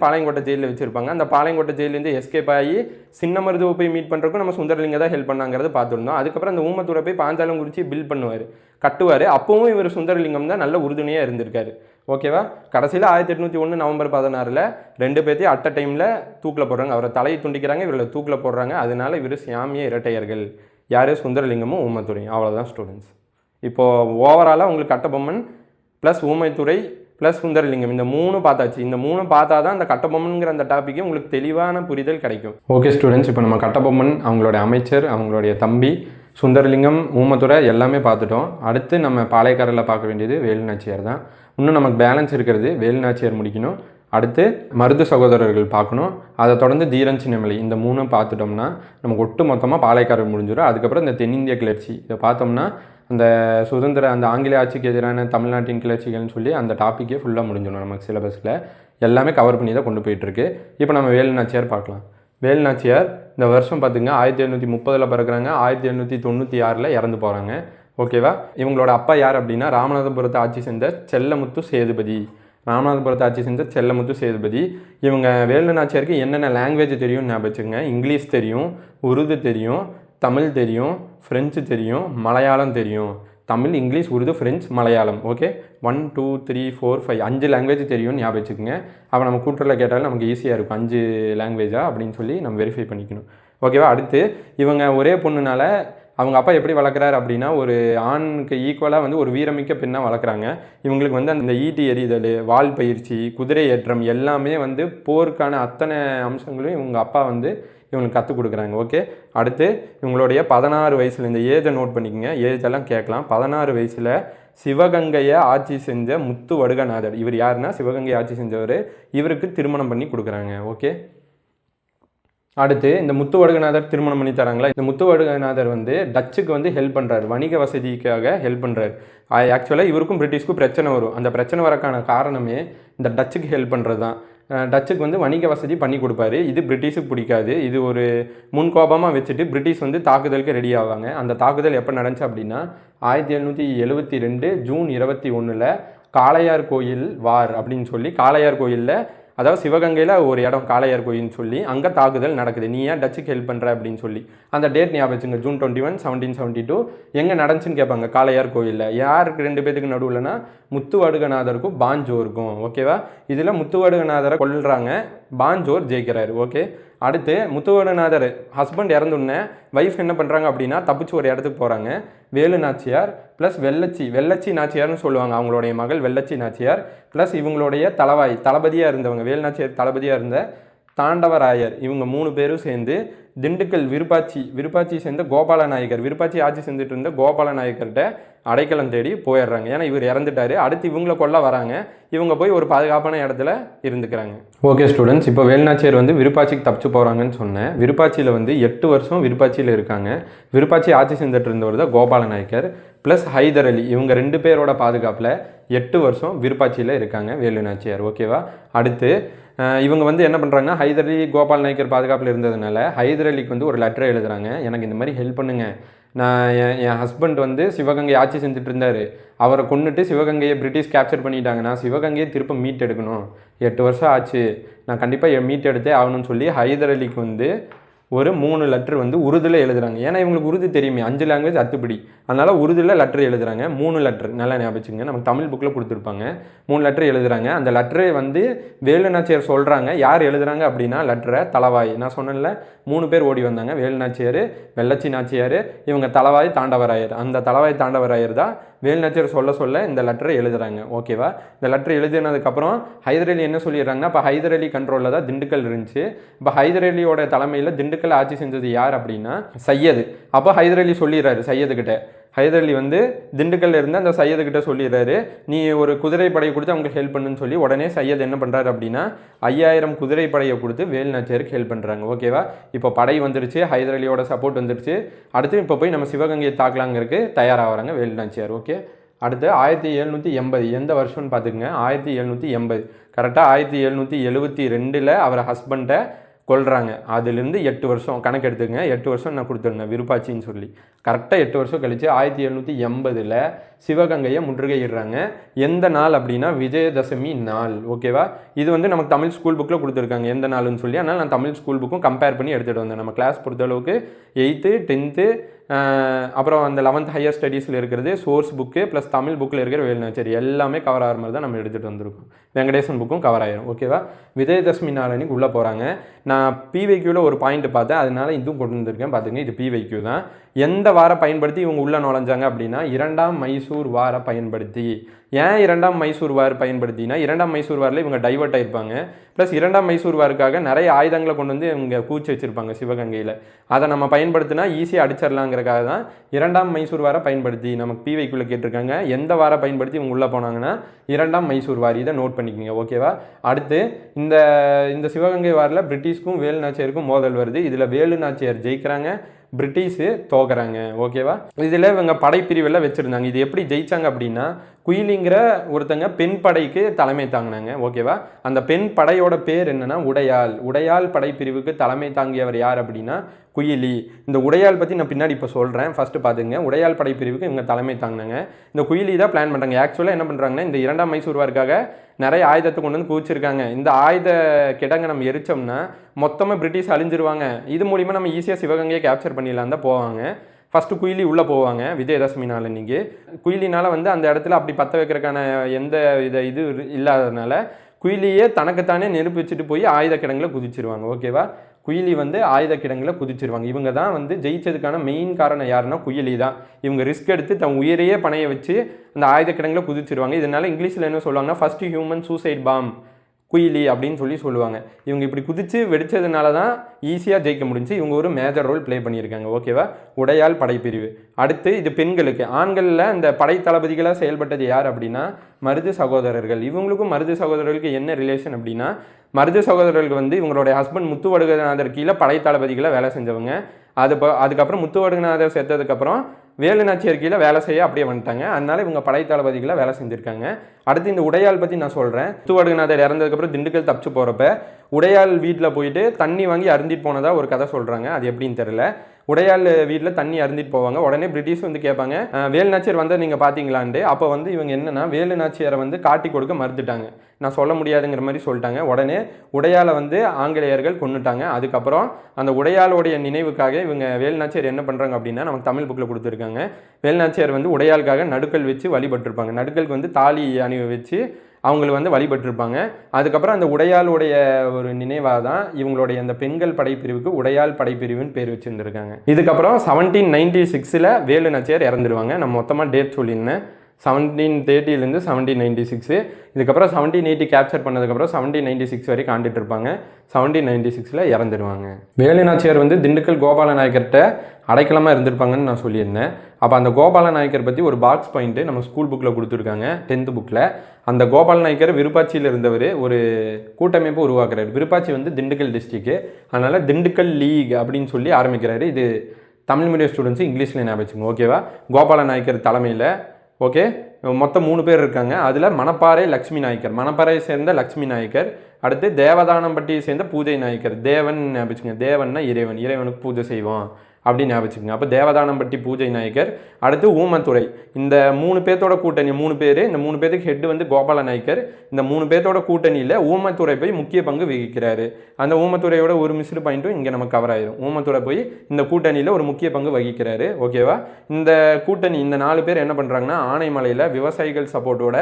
பாளையங்கோட்டை ஜெயிலில் வச்சுருப்பாங்க. அந்த பாளையங்கோட்டை ஜெயிலேருந்து எஸ்கேப் ஆகி சின்ன மருதுவை போய் மீட் பண்ணுறதுக்கும் நம்ம சுந்தரலிங்கம் தான் ஹெல்ப் பண்ணாங்கிறத பார்த்துருந்தோம். அதுக்கப்புறம் அந்த ஊமத்துறை போய் பாஞ்சாலங்குறிச்சி பில்ட் பண்ணுவார், கட்டுவார். அப்பவும் இவர் சுந்தரலிங்கம் தான் நல்ல உறுதுணையாக இருந்திருக்காரு. ஓகேவா? கடைசியில் 1801 நவம்பர் 16 2 பேர்த்தையும் அட் அ டைமில் தூக்கில் போடுறாங்க. அவரை தலையை துண்டிக்கிறாங்க, இவரை தூக்கில் போடுறாங்க. அதனால இவர் சியாமிய இரட்டையர்கள் யார்? சுந்தரலிங்கமும் ஊமத்துறையும். அவ்வளோதான் ஸ்டூடெண்ட்ஸ். இப்போது ஓவராலாக உங்களுக்கு கட்டபொம்மன் ப்ளஸ் ஊமைத்துறை ப்ளஸ் சுந்தரலிங்கம் இந்த 3 பார்த்தாச்சு. இந்த 3 பார்த்தா தான் அந்த கட்டபொம்மன்கிற அந்த டாப்பிக்கே உங்களுக்கு தெளிவான புரிதல் கிடைக்கும். ஓகே ஸ்டூடெண்ட்ஸ், இப்போ நம்ம கட்டபொம்மன், அவங்களுடைய அமைச்சர், அவங்களுடைய தம்பி, சுந்தரலிங்கம், ஊமத்துறை எல்லாமே பார்த்துட்டோம். அடுத்து நம்ம பாளையக்காரில் பார்க்க வேண்டியது வேலுநாச்சியார் தான். இன்னும் நமக்கு பேலன்ஸ் இருக்கிறது வேலுநாச்சியார் முடிக்கணும். அடுத்து மருது சகோதரர்கள் பார்க்கணும். அதை தொடர்ந்து தீரன் சின்னமலை, இந்த 3 பார்த்துட்டோம்னா நமக்கு ஒட்டு மொத்தமாக பாளையக்காரர் முடிஞ்சிடும். அதுக்கப்புறம் இந்த தென்னிந்திய கிளர்ச்சி இதை பார்த்தோம்னா அந்த அந்த ஆங்கிலேய ஆட்சிக்கு எதிரான தமிழ்நாட்டின் கிளர்ச்சிகள்னு சொல்லி அந்த டாப்பிக்கே ஃபுல்லாக முடிஞ்சிடும் நமக்கு சிலபஸில். எல்லாமே கவர் பண்ணி தான் கொண்டு போயிட்டுருக்கு. இப்போ நம்ம வேலு நாச்சியார் பார்க்கலாம். வேலு நாச்சியார் இந்த வருஷம் பார்த்துங்க 1730 பிறகுறாங்க, 1796 இறந்து போகிறாங்க. ஓகேவா? இவங்களோட அப்பா யார் அப்படின்னா ராமநாதபுரத்தை ஆட்சி செஞ்ச செல்லமுத்து சேதுபதி. ராமநாதபுரத்தை ஆட்சி செஞ்ச செல்லமுத்து சேதுபதி. இவங்க வேலு நாச்சியாருக்கு என்னென்ன லாங்குவேஜ் தெரியும்னு ஞாபகம் வச்சுக்கோங்க. இங்கிலீஷ் தெரியும், உருது தெரியும், தமிழ் தெரியும், ஃப்ரெஞ்சு தெரியும், மலையாளம் தெரியும். Tamil, English, Urdu, French, Malayalam. Okay, 1 2 3 4 5 5 language தெரியும்னு ஞாபகம் வச்சுக்கோங்க. அப்போ நம்ம கூட்டுறவில் கேட்டாலும் நமக்கு ஈஸியாக இருக்கும் 5 லாங்குவேஜா அப்படின்னு சொல்லி நம்ம வெரிஃபை பண்ணிக்கணும். ஓகேவா? அடுத்து இவங்க ஒரே பொண்ணுனால அவங்க அப்பா எப்படி வளர்க்குறாரு அப்படின்னா ஒரு ஆணுக்கு ஈக்குவலாக வந்து ஒரு வீரமிக்க பெண்ணாக வளர்க்குறாங்க. இவங்களுக்கு வந்து அந்த ஈட்டி எறிதல், வால் பயிற்சி, குதிரை ஏற்றம் எல்லாமே வந்து போருக்கான அத்தனை அம்சங்களும் இவங்க அப்பா வந்து இவங்களுக்கு கற்றுக் கொடுக்குறாங்க. ஓகே, அடுத்து இவங்களுடைய 16 வயசில் இந்த ஏஜை நோட் பண்ணிக்கோங்க, ஏஜெல்லாம் கேட்கலாம். 16 வயசில் சிவகங்கையை ஆட்சி செஞ்ச முத்து வடுகநாதர், இவர் யாருன்னா சிவகங்கையை ஆட்சி செஞ்சவர், இவருக்கு திருமணம் பண்ணி கொடுக்குறாங்க. ஓகே, அடுத்து இந்த முத்து வடுகநாதர் திருமணம் பண்ணி தராங்களா, இந்த முத்து வடுகநாதர் வந்து டச்சுக்கு வந்து ஹெல்ப் பண்ணுறாரு, வணிக வசதிக்காக ஹெல்ப் பண்ணுறாரு. ஆக்சுவலாக இவருக்கும் பிரிட்டிஷ்க்கும் பிரச்சனை வரும். அந்த பிரச்சனை வரக்கான காரணமே இந்த டச்சுக்கு ஹெல்ப் பண்ணுறது தான். டச்சுக்கு வந்து வணிக வசதி பண்ணி கொடுப்பாரு. இது பிரிட்டிஷுக்கு பிடிக்காது. இது ஒரு முன்கோபமாக வச்சுட்டு பிரிட்டிஷ் வந்து தாக்குதலுக்கு ரெடி ஆவாங்க. அந்த தாக்குதல் எப்போ நடந்துச்சு அப்படின்னா 1772 ஜூன் 21 காளையார் கோயில் வார் அப்படின்னு சொல்லி, காளையார் கோயிலில் அதாவது சிவகங்கையில் ஒரு இடம் காளையார் கோயில்னு சொல்லி அங்கே தாக்குதல் நடக்குது. நீ ஏன் டச்சுக்கு ஹெல்ப் பண்ணுற அப்படின்னு சொல்லி. அந்த டேட் ஞாபகம் வச்சுங்க, ஜூன் 21 1772 எங்கே நடந்துச்சுன்னு கேட்பாங்க. காளையார் கோயிலில். யாருக்கு 2 பேத்துக்கு நடுவில்னா முத்து வடுகநாதருக்கும் பாஞ்சோருக்கும். ஓகேவா? இதில் முத்து வடுகநாதரை கொல்றாங்க, பாஞ்சோர் ஜெயிக்கிறாரு. ஓகே, அடுத்து முத்து வடுகநாதர் ஹஸ்பண்ட் இறந்துடனே வைஃப் என்ன பண்ணுறாங்க அப்படின்னா தப்பிச்சு ஒரு இடத்துக்கு போகிறாங்க. வேலு நாச்சியார் ப்ளஸ் வெள்ளச்சி நாச்சியார்னு சொல்லுவாங்க. அவங்களுடைய மகள் வெள்ளச்சி நாச்சியார் ப்ளஸ் இவங்களுடைய தளபதியாக இருந்தவங்க, வேலு நாச்சியார் தளபதியாக இருந்த தாண்டவராயர், இவங்க 3 பேரும் சேர்ந்து திண்டுக்கல் விருப்பாச்சி சேர்ந்த கோபாலநாயக்கர், விருப்பாச்சி ஆட்சி செஞ்சுட்டு இருந்த கோபாலநாயக்கர்கிட்ட அடைக்கலம் தேடி போயிடுறாங்க. ஏன்னா இவர் இறந்துட்டாரு. அடுத்து இவங்களை கொல்ல வராங்க. இவங்க போய் ஒரு பாதுகாப்பான இடத்துல இருந்துக்கிறாங்க. ஓகே ஸ்டூடெண்ட்ஸ், இப்போ வேலுநாச்சியார் வந்து விருப்பாச்சிக்கு தப்பிச்சு போகிறாங்கன்னு சொன்னேன். விருப்பாச்சியில் வந்து 8 வருஷம் விருப்பாச்சியில் இருக்காங்க. விருப்பாச்சி ஆட்சி செஞ்சுட்டு இருந்தவர் தான் கோபாலநாயக்கர் ப்ளஸ் ஹைதர் அலி. இவங்க 2 பேரோட பாதுகாப்பில் 8 வருஷம் விருப்பாச்சியில் இருக்காங்க வேலுநாச்சியார். ஓகேவா? அடுத்து இவங்க வந்து என்ன பண்ணுறாங்கன்னா ஹைதர் அலி கோபால் நாயக்கர் பாதுகாப்பில் இருந்ததுனால ஹைதர் அலிக்கு வந்து ஒரு லெட்டர் எழுதுகிறாங்க. எனக்கு இந்த மாதிரி ஹெல்ப் பண்ணுங்கள், நான் என் ஹஸ்பண்ட் வந்து சிவகங்கை ஆட்சி செஞ்சுட்டு இருந்தார், அவரை கொண்டுட்டு சிவகங்கையை பிரிட்டிஷ் கேப்சர் பண்ணிட்டாங்க, நான் சிவகங்கையை திரும்ப மீட் எடுக்கணும், 8 வருஷம் ஆச்சு, நான் கண்டிப்பாக மீட் எடுத்தே ஆகணும்னு சொல்லி ஹைதர் அலிக்கு வந்து ஒரு 3 லெட்ரு வந்து உருதில் எழுதுகிறாங்க. ஏன்னா இவங்களுக்கு உருது தெரியுமே, 5 லாங்குவேஜ் அத்துப்படி, அதனால் உருதில் லெட்ரு எழுதுகிறாங்க. 3 லெட்ரு நல்லா ஞாபகிச்சுங்க, நமக்கு தமிழ் புக்கில் கொடுத்துருப்பாங்க. 3 லெட்ரு எழுதுகிறாங்க. அந்த லெட்ரு வந்து வேலுநாச்சியார் சொல்கிறாங்க. யார் எழுதுகிறாங்க அப்படின்னா லெட்டரை தளவாய், நான் சொன்னேன்ல 3 பேர் ஓடி வந்தாங்க, வேலுநாச்சியார், வெள்ளச்சி நாச்சியார், இவங்க தளவாய் தாண்டவராயர். அந்த தளவாய் தாண்டவராயர் தான் வேலுநாச்சியார் சொல்ல இந்த லெட்டரை எழுதுகிறாங்க. ஓகேவா? இந்த லெட்டர் எழுதினதுக்கப்புறம் ஹைதர் அலி என்ன சொல்லிடுறாங்கன்னா, இப்போ ஹைதர் அலி கண்ட்ரோலில் தான் திண்டுக்கல் இருந்துச்சு. இப்போ ஹைதர் அலியோட தலைமையில் திண்டுக்கல் ஆட்சி செஞ்சது யார் அப்படின்னா சையது. அப்போ ஹைதர் அலி சொல்லிடுறாரு சையதுக்கிட்ட, ஹைதர் அலி வந்து திண்டுக்கல்ல இருந்து அந்த சையதுக்கிட்ட சொல்லிடுறாரு, நீ ஒரு குதிரைப்படையை கொடுத்து அவங்களுக்கு ஹெல்ப் பண்ணுன்னு சொல்லி. உடனே சையத் என்ன பண்ணுறாரு அப்படின்னா 5000 குதிரைப்படையை கொடுத்து வேலுநாச்சியாருக்கு ஹெல்ப் பண்ணுறாங்க. ஓகேவா? இப்போ படை வந்துருச்சு, ஹைதர் அலியோட சப்போர்ட் வந்துருச்சு. அடுத்து இப்போ போய் நம்ம சிவகங்கையை தாக்கலாங்கிறதுக்கு தயாராகிறாங்க வேலுநாச்சியார். ஓகே, அடுத்து 1780 எந்த வருஷம்னு பார்த்துக்குங்க, 1780 கரெக்டாக 1772 அவரை ஹஸ்பண்டை கொல்றாங்க. அதுலேருந்து 8 வருஷம் கணக்கு எடுத்துக்கங்க. 8 வருஷம் நான் கொடுத்துருந்தேன் விருப்பாச்சின்னு சொல்லி. கரெக்டாக 8 வருஷம் கழிச்சு 1780 சிவகங்கையை முற்றுகையிடுறாங்க. எந்த நாள் அப்படின்னா விஜயதசமி நாள். ஓகேவா? இது வந்து நமக்கு தமிழ் ஸ்கூல் புக்கில் கொடுத்துருக்காங்க எந்த நாள்னு சொல்லி. அதனால் நான் தமிழ் ஸ்கூல் புக்கும் கம்பேர் பண்ணி எடுத்துகிட்டு வந்தேன். நம்ம கிளாஸ் பொறுத்தளவுக்கு 8th 10th அப்புறம் அந்த 11th ஹையர் ஸ்டடீஸில் இருக்கிறது சோர்ஸ் புக்கு ப்ளஸ் தமிழ் புக்கில் இருக்கிற வேலுநாச்சியார் எல்லாமே கவர் ஆகிற மாதிரி தான் நம்ம எடுத்துகிட்டு வந்திருக்கோம். வெங்கடேசன் புக்கும் கவர் ஆகிரும். ஓகேவா? விஜயதசமி நாள் அன்றைக்கி உள்ளே போகிறாங்க. நான் பிவைக்யூவில் ஒரு பாயிண்ட் பார்த்தேன், அதனால இதுவும் கொண்டு வந்திருக்கேன். பார்த்துங்க, இது பிவைக்யூ தான். எந்த வார பயன்படுத்தி இவங்க உள்ளே நுழைஞ்சாங்க அப்படின்னா 2ஆம் மைசூர் வார பயன்படுத்தி. ஏன் 2ஆம் மைசூர் வார் பயன்படுத்தினா 2ஆம் மைசூர் வாரில் இவங்க டைவர்ட் ஆகிருப்பாங்க. ப்ளஸ் 2ஆம் மைசூர் வாருக்காக நிறைய ஆயுதங்களை கொண்டு வந்து இவங்க கூச்சி வச்சுருப்பாங்க சிவகங்கையில். அதை நம்ம பயன்படுத்தினா ஈஸியாக அடிச்சிடலாங்கிறக்காக தான் 2ஆம் மைசூர் வாரை பயன்படுத்தி. நமக்கு பிவைக்குள்ளே கேட்டிருக்காங்க எந்த வாரை பயன்படுத்தி இவங்க உள்ளே போனாங்கன்னா 2ஆம் மைசூர் வார். இதை நோட் பண்ணிக்கோங்க, ஓகேவா? அடுத்து இந்த இந்த சிவகங்கை வாரில் பிரிட்டிஷ்க்கும் வேலு நாச்சியாருக்கும் மோதல் வருது. இதில் வேலு நாச்சியார் ஜெயிக்கிறாங்க, பிரிட்டிஷு தோக்குறாங்க, ஓகேவா? இதில் இவங்க படைப்பிரிவெல்லாம் வச்சுருந்தாங்க. இது எப்படி ஜெயிச்சாங்க அப்படின்னா குயிலிங்கிற ஒருத்தங்க பெண் படைக்கு தலைமை தாங்கினாங்க, ஓகேவா? அந்த பெண் படையோட பேர் என்னன்னா உடையாள். உடையாள் படைப்பிரிவுக்கு தலைமை தாங்கியவர் யார் அப்படின்னா குயிலி. இந்த உடையாள் பற்றி நான் பின்னாடி இப்போ சொல்கிறேன், ஃபஸ்ட்டு பார்த்துங்க. உடையாள் படைப்பிரிவுக்கு இவங்க தலைமை தாங்கினாங்க. இந்த குயிலி தான் பிளான் பண்ணுறாங்க. ஆக்சுவலாக என்ன பண்ணுறாங்கன்னா இந்த 2ஆம் மைசூர் வாருக்காக நிறைய ஆயுதத்தை கொண்டு வந்து குவிச்சிருக்காங்க. இந்த ஆயுத கிடங்க நம்ம எரிச்சோம்னா மொத்தமாக பிரிட்டிஷ் அழிஞ்சிருவாங்க. இது மூலிமா நம்ம ஈஸியாக சிவகங்கையை கேப்சர் பண்ணிடலாம் தான் போவாங்க. ஃபஸ்ட்டு குயிலி உள்ளே போவாங்க விஜயதசமி நாள் அன்றைக்கி. குயிலினால் வந்து அந்த இடத்துல அப்படி பற்ற வைக்கிறதுக்கான எந்த இது இல்லாததுனால குயிலியே தனக்குத்தானே நெருப்பு வச்சுட்டு போய் ஆயுத கிடங்குல குதிச்சிருவாங்க, ஓகேவா? குயிலி வந்து ஆயுத கிடங்குல குதிச்சிருவாங்க. இவங்க தான் வந்து ஜெயிச்சதுக்கான மெயின் காரணம் யாருன்னா குயிலி தான். இவங்க ரிஸ்க் எடுத்து தன் உயிரையே பணைய வச்சு அந்த ஆயுத கிடங்குல குதிச்சிருவாங்க. இதனால இங்கிலீஷில் என்ன சொல்லுவாங்கன்னா first human suicide bomb Kuyili அப்படின்னு சொல்லுவாங்க. இவங்க இப்படி குதித்து வெடித்ததுனால தான் ஈஸியாக ஜெயிக்க முடிஞ்சு. இவங்க ஒரு மேஜர் ரோல் ப்ளே பண்ணியிருக்காங்க, ஓகேவா? உடையாள் படைப்பிரிவு. அடுத்து இது பெண்களுக்கு. ஆண்களில் இந்த படை தளபதிகளாக செயல்பட்டது யார் அப்படின்னா மருது சகோதரர்கள். இவங்களுக்கும் மருது சகோதரர்களுக்கு என்ன ரிலேஷன் அப்படின்னா மருது சகோதரர்களுக்கு வந்து இவங்களுடைய ஹஸ்பண்ட் முத்துவடுகநாதர் கீழே படை தளபதிகளாக வேலை செஞ்சவங்க. அதுக்கப்புறம் முத்துவடுகநாதர் செத்ததுக்கப்புறம் வேலு நாச்சியார் கீழே வேலை செய்ய அப்படியே வந்துட்டாங்க. அதனால இவங்க படை தளபதிகளை வேலை செஞ்சுருக்காங்க. அடுத்து இந்த உடையாள் பற்றி நான் சொல்கிறேன். முத்துவடுகநாதர் இறந்ததுக்கப்புறம் திண்டுக்கல் தப்பிச்சு போகிறப்ப உடையாள் வீட்டில் போயிட்டு தண்ணி வாங்கி அருந்திட்டு போனதாக ஒரு கதை சொல்கிறாங்க. அது எப்படின்னு தெரியல. உடையாள் வீட்டில் தண்ணி அருந்திட்டு போவாங்க. உடனே பிரிட்டிஷ் வந்து கேட்பாங்க வேலு நாச்சியார் வந்து நீங்கள் பார்த்தீங்களான்ட்டு. அப்போ வந்து இவங்க என்னன்னா வேலு நாச்சியாரை வந்து காட்டி கொடுக்க மறுத்துட்டாங்க. நான் சொல்ல முடியாதுங்கிற மாதிரி சொல்லிட்டாங்க. உடனே உடையாளை வந்து ஆங்கிலேயர்கள் கொன்னுட்டாங்க. அதுக்கப்புறம் அந்த உடையாளுடைய நினைவுக்காக இவங்க வேலு நாச்சியார் என்ன பண்ணுறாங்க அப்படின்னா நமக்கு தமிழ் புக்கில் கொடுத்துருக்காங்க. வேலு நாச்சியார் வந்து உடையாளுக்காக நடுக்கல் வச்சு வழிபட்டிருப்பாங்க. நடுக்கலுக்கு வந்து தாலி அணிவை வச்சு அவங்களுக்கு வந்து வழிபட்டிருப்பாங்க. அதுக்கப்புறம் அந்த உடையாளுடைய ஒரு நினைவாக தான் இவங்களுடைய அந்த பெண்கள் படைப்பிரிவுக்கு உடையாள் படைப்பிரிவுன்னு பேர் வச்சுருந்துருக்காங்க. இதுக்கப்புறம் 1796 வேலு நாச்சியார் இறந்துருவாங்க. நான் மொத்தமாக டேட் சொல்லியிருந்தேன். 1730 1796. இதுக்கப்புறம் 1780 கேப்சர் பண்ணதுக்கப்புறம் 1796 வரைக்கும் ஆண்டுட்டு இருப்பாங்க. 1796 இறந்துடுவாங்க. வேலு நாச்சியார் வந்து திண்டுக்கல் கோபால நாயக்கர்கிட்ட அடைக்கலமாக இருந்திருப்பாங்கன்னு நான் சொல்லியிருந்தேன். அப்போ அந்த கோபால நாயக்கர் பற்றி ஒரு பாக்ஸ் பாயிண்ட்டு நம்ம ஸ்கூல் புக்கில் கொடுத்துருக்காங்க, 10th புக்கில். அந்த கோபால நாயக்கர் விருப்பாட்சியில் இருந்தவர் ஒரு கூட்டமைப்பு உருவாக்குறாரு. விருப்பாட்சி வந்து திண்டுக்கல் டிஸ்ட்ரிக்ட். அதனால் திண்டுக்கல் லீக் அப்படின்னு சொல்லி ஆரம்பிக்கிறாரு. இது தமிழ் மீடியம் ஸ்டூடெண்ட்ஸு இங்கிலீஷில் ஞாபகம் வச்சுங்க, ஓகேவா? கோபால நாயக்கர் தலைமையில் ஓகே மொத்தம் 3 பேர் இருக்காங்க. அதில் மணப்பாறை லக்ஷ்மி நாயக்கர், மணப்பாறையை சேர்ந்த லக்ஷ்மி நாயக்கர். அடுத்து தேவதானம்பட்டியை சேர்ந்த பூஜை நாயக்கர். தேவன் ஞாபகிச்சுங்க, தேவன்னா இறைவன், இறைவனுக்கு பூஜை செய்வோம் அப்படின்னு ஞாபகிச்சுங்க. அப்போ தேவதானம்பட்டி பூஜை நாயக்கர். அடுத்து ஊமத்துறை. இந்த 3 பேர்த்தோட கூட்டணி 3 பேர். இந்த 3 பேருக்கு ஹெட் வந்து கோபால நாயக்கர். இந்த 3 பேர்த்தோட கூட்டணியில் ஊமத்துறை போய் முக்கிய பங்கு வகிக்கிறாரு. அந்த ஊமத்துறையோட ஒரு மிஸ்டு பாயிண்ட்டும் இங்கே நமக்கு கவர் ஆயிரும். ஊமத்துறை போய் இந்த கூட்டணியில் ஒரு முக்கிய பங்கு வகிக்கிறாரு, ஓகேவா? இந்த கூட்டணி இந்த 4 பேர் என்ன பண்ணுறாங்கன்னா ஆனைமலையில் விவசாயிகள் சப்போர்ட்டோட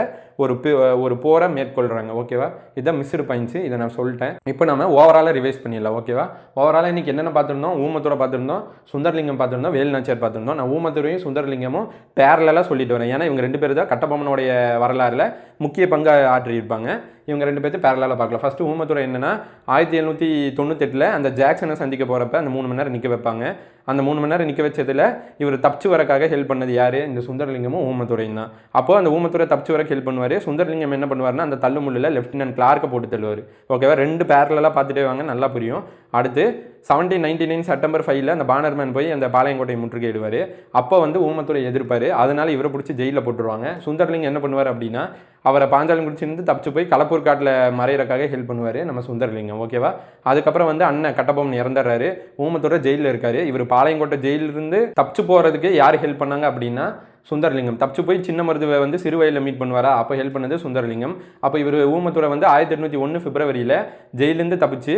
ஒரு போரை மேற்கொள்கிறாங்க, ஓகேவா? இதுதான் மிஸ்டு பாயிண்ட்ஸு. இதை நான் சொல்லிட்டேன். இப்போ நம்ம ஓவராலாக ரிவைஸ் பண்ணிடலாம், ஓகேவா? ஓவராலாக இன்றைக்கி என்னென்ன பார்த்துருந்தோம்? ஊமத்துறை பார்த்துருந்தோம், சுந்தரலிங்கம் பார்த்துருந்தோம், வேலு நாச்சியார் பார்த்துருந்தோம். நான் ஊமத்துறையும் சுந்தரலிங்கமும் பேரலாக சொல்லிட்டு வரேன். ஏன்னா இவங்க 2 பேர் தான் கட்டபொம்மனுடைய வரலாறுல முக்கிய பங்கு ஆற்றியிருப்பாங்க. இவங்க 2 பேர்த்து பேரலாக பார்க்கலாம். ஃபஸ்ட்டு ஊமத்துறை என்னன்னா 1798 அந்த ஜாக்சனை சந்திக்க போகிறப்ப அந்த 3 மணி நேரம் நிற்க வைப்பாங்க. அந்த 3 மணி நேரம் நிற்க வச்சதில் இவர் தப்பிச்சு வரக்காக ஹெல்ப் பண்ணது யார்? இந்த சுந்தரலிங்கமும் ஊமத்துறையும் தான். அப்போது அந்த ஊமத்துறை தப்பிச்சு வரக்கு ஹெல்ப் பண்ணுவார். சுந்தரலிங்கம் என்ன பண்ணுவார்னா அந்த தள்ளுமுள்ளில் லெஃப்டினன்ட் கிளார்க்கை போட்டு தள்ளுவார், ஓகேவா? 2 பேரலாக பார்த்துட்டே வாங்க, நல்லா புரியும். அடுத்து 1799 செப்டம்பர் 5 அந்த பானர்மேன் போய் அந்த பாளையங்கோட்டையை முற்றுகையிடுவார். அப்போ வந்து ஊமத்துறை எதிர்ப்பார். அதனால் இவரை பிடிச்சி ஜெயிலில் போட்டுருவாங்க. சுந்தரலிங்கம் என்ன பண்ணுவார் அப்படின்னா அவரை பாஞ்சாலங்குறிச்சிருந்து தப்பிச்சு போய் களப்பூர் காட்டில் மறையிறக்காக ஹெல்ப் பண்ணுவார் நம்ம சுந்தரலிங்கம், ஓகேவா? அதுக்கப்புறம் வந்து அண்ணன் கட்டபொம்மன் இறந்துடுறாரு. ஊமத்துறை ஜெயிலில் இருக்காரு. இவர் பாளையங்கோட்டை ஜெயிலிருந்து தப்பிச்சு போகிறதுக்கு யார் ஹெல்ப் பண்ணாங்க அப்படின்னா சுந்தரலிங்கம். தப்பிச்சு போய் சின்ன மருதுவை வந்து சிறுவயலில் மீட் பண்ணுவாரா, அப்போ ஹெல்ப் பண்ணது சுந்தரலிங்கம். அப்போ இவர் ஊமத்துறை வந்து 1801 பிப்ரவரியில் ஜெயிலேருந்து தப்பிச்சு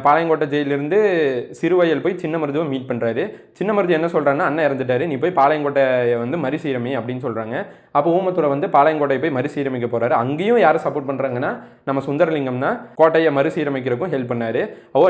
பாளையங்கோட்டை ஜெயிலிருந்து சிறுவயல் போய் சின்ன மருதுவை மீட் பண்ணுறாரு. சின்ன மருது என்ன சொல்கிறான்னா, அண்ணன் இறந்துட்டாரு, நீ போய் பாளையங்கோட்டையை வந்து மறுசீரமை அப்படின்னு சொல்கிறாங்க. அப்போ ஊமத்துறை வந்து பாளையங்கோட்டையை போய் மறுசீரமைக்க போகிறாரு. அங்கேயும் யாரை சப்போர்ட் பண்ணுறாங்கன்னா, நம்ம சுந்தரலிங்கம் தான் கோட்டையை மறுசீரமைக்கிறதுக்கும் ஹெல்ப் பண்ணார்.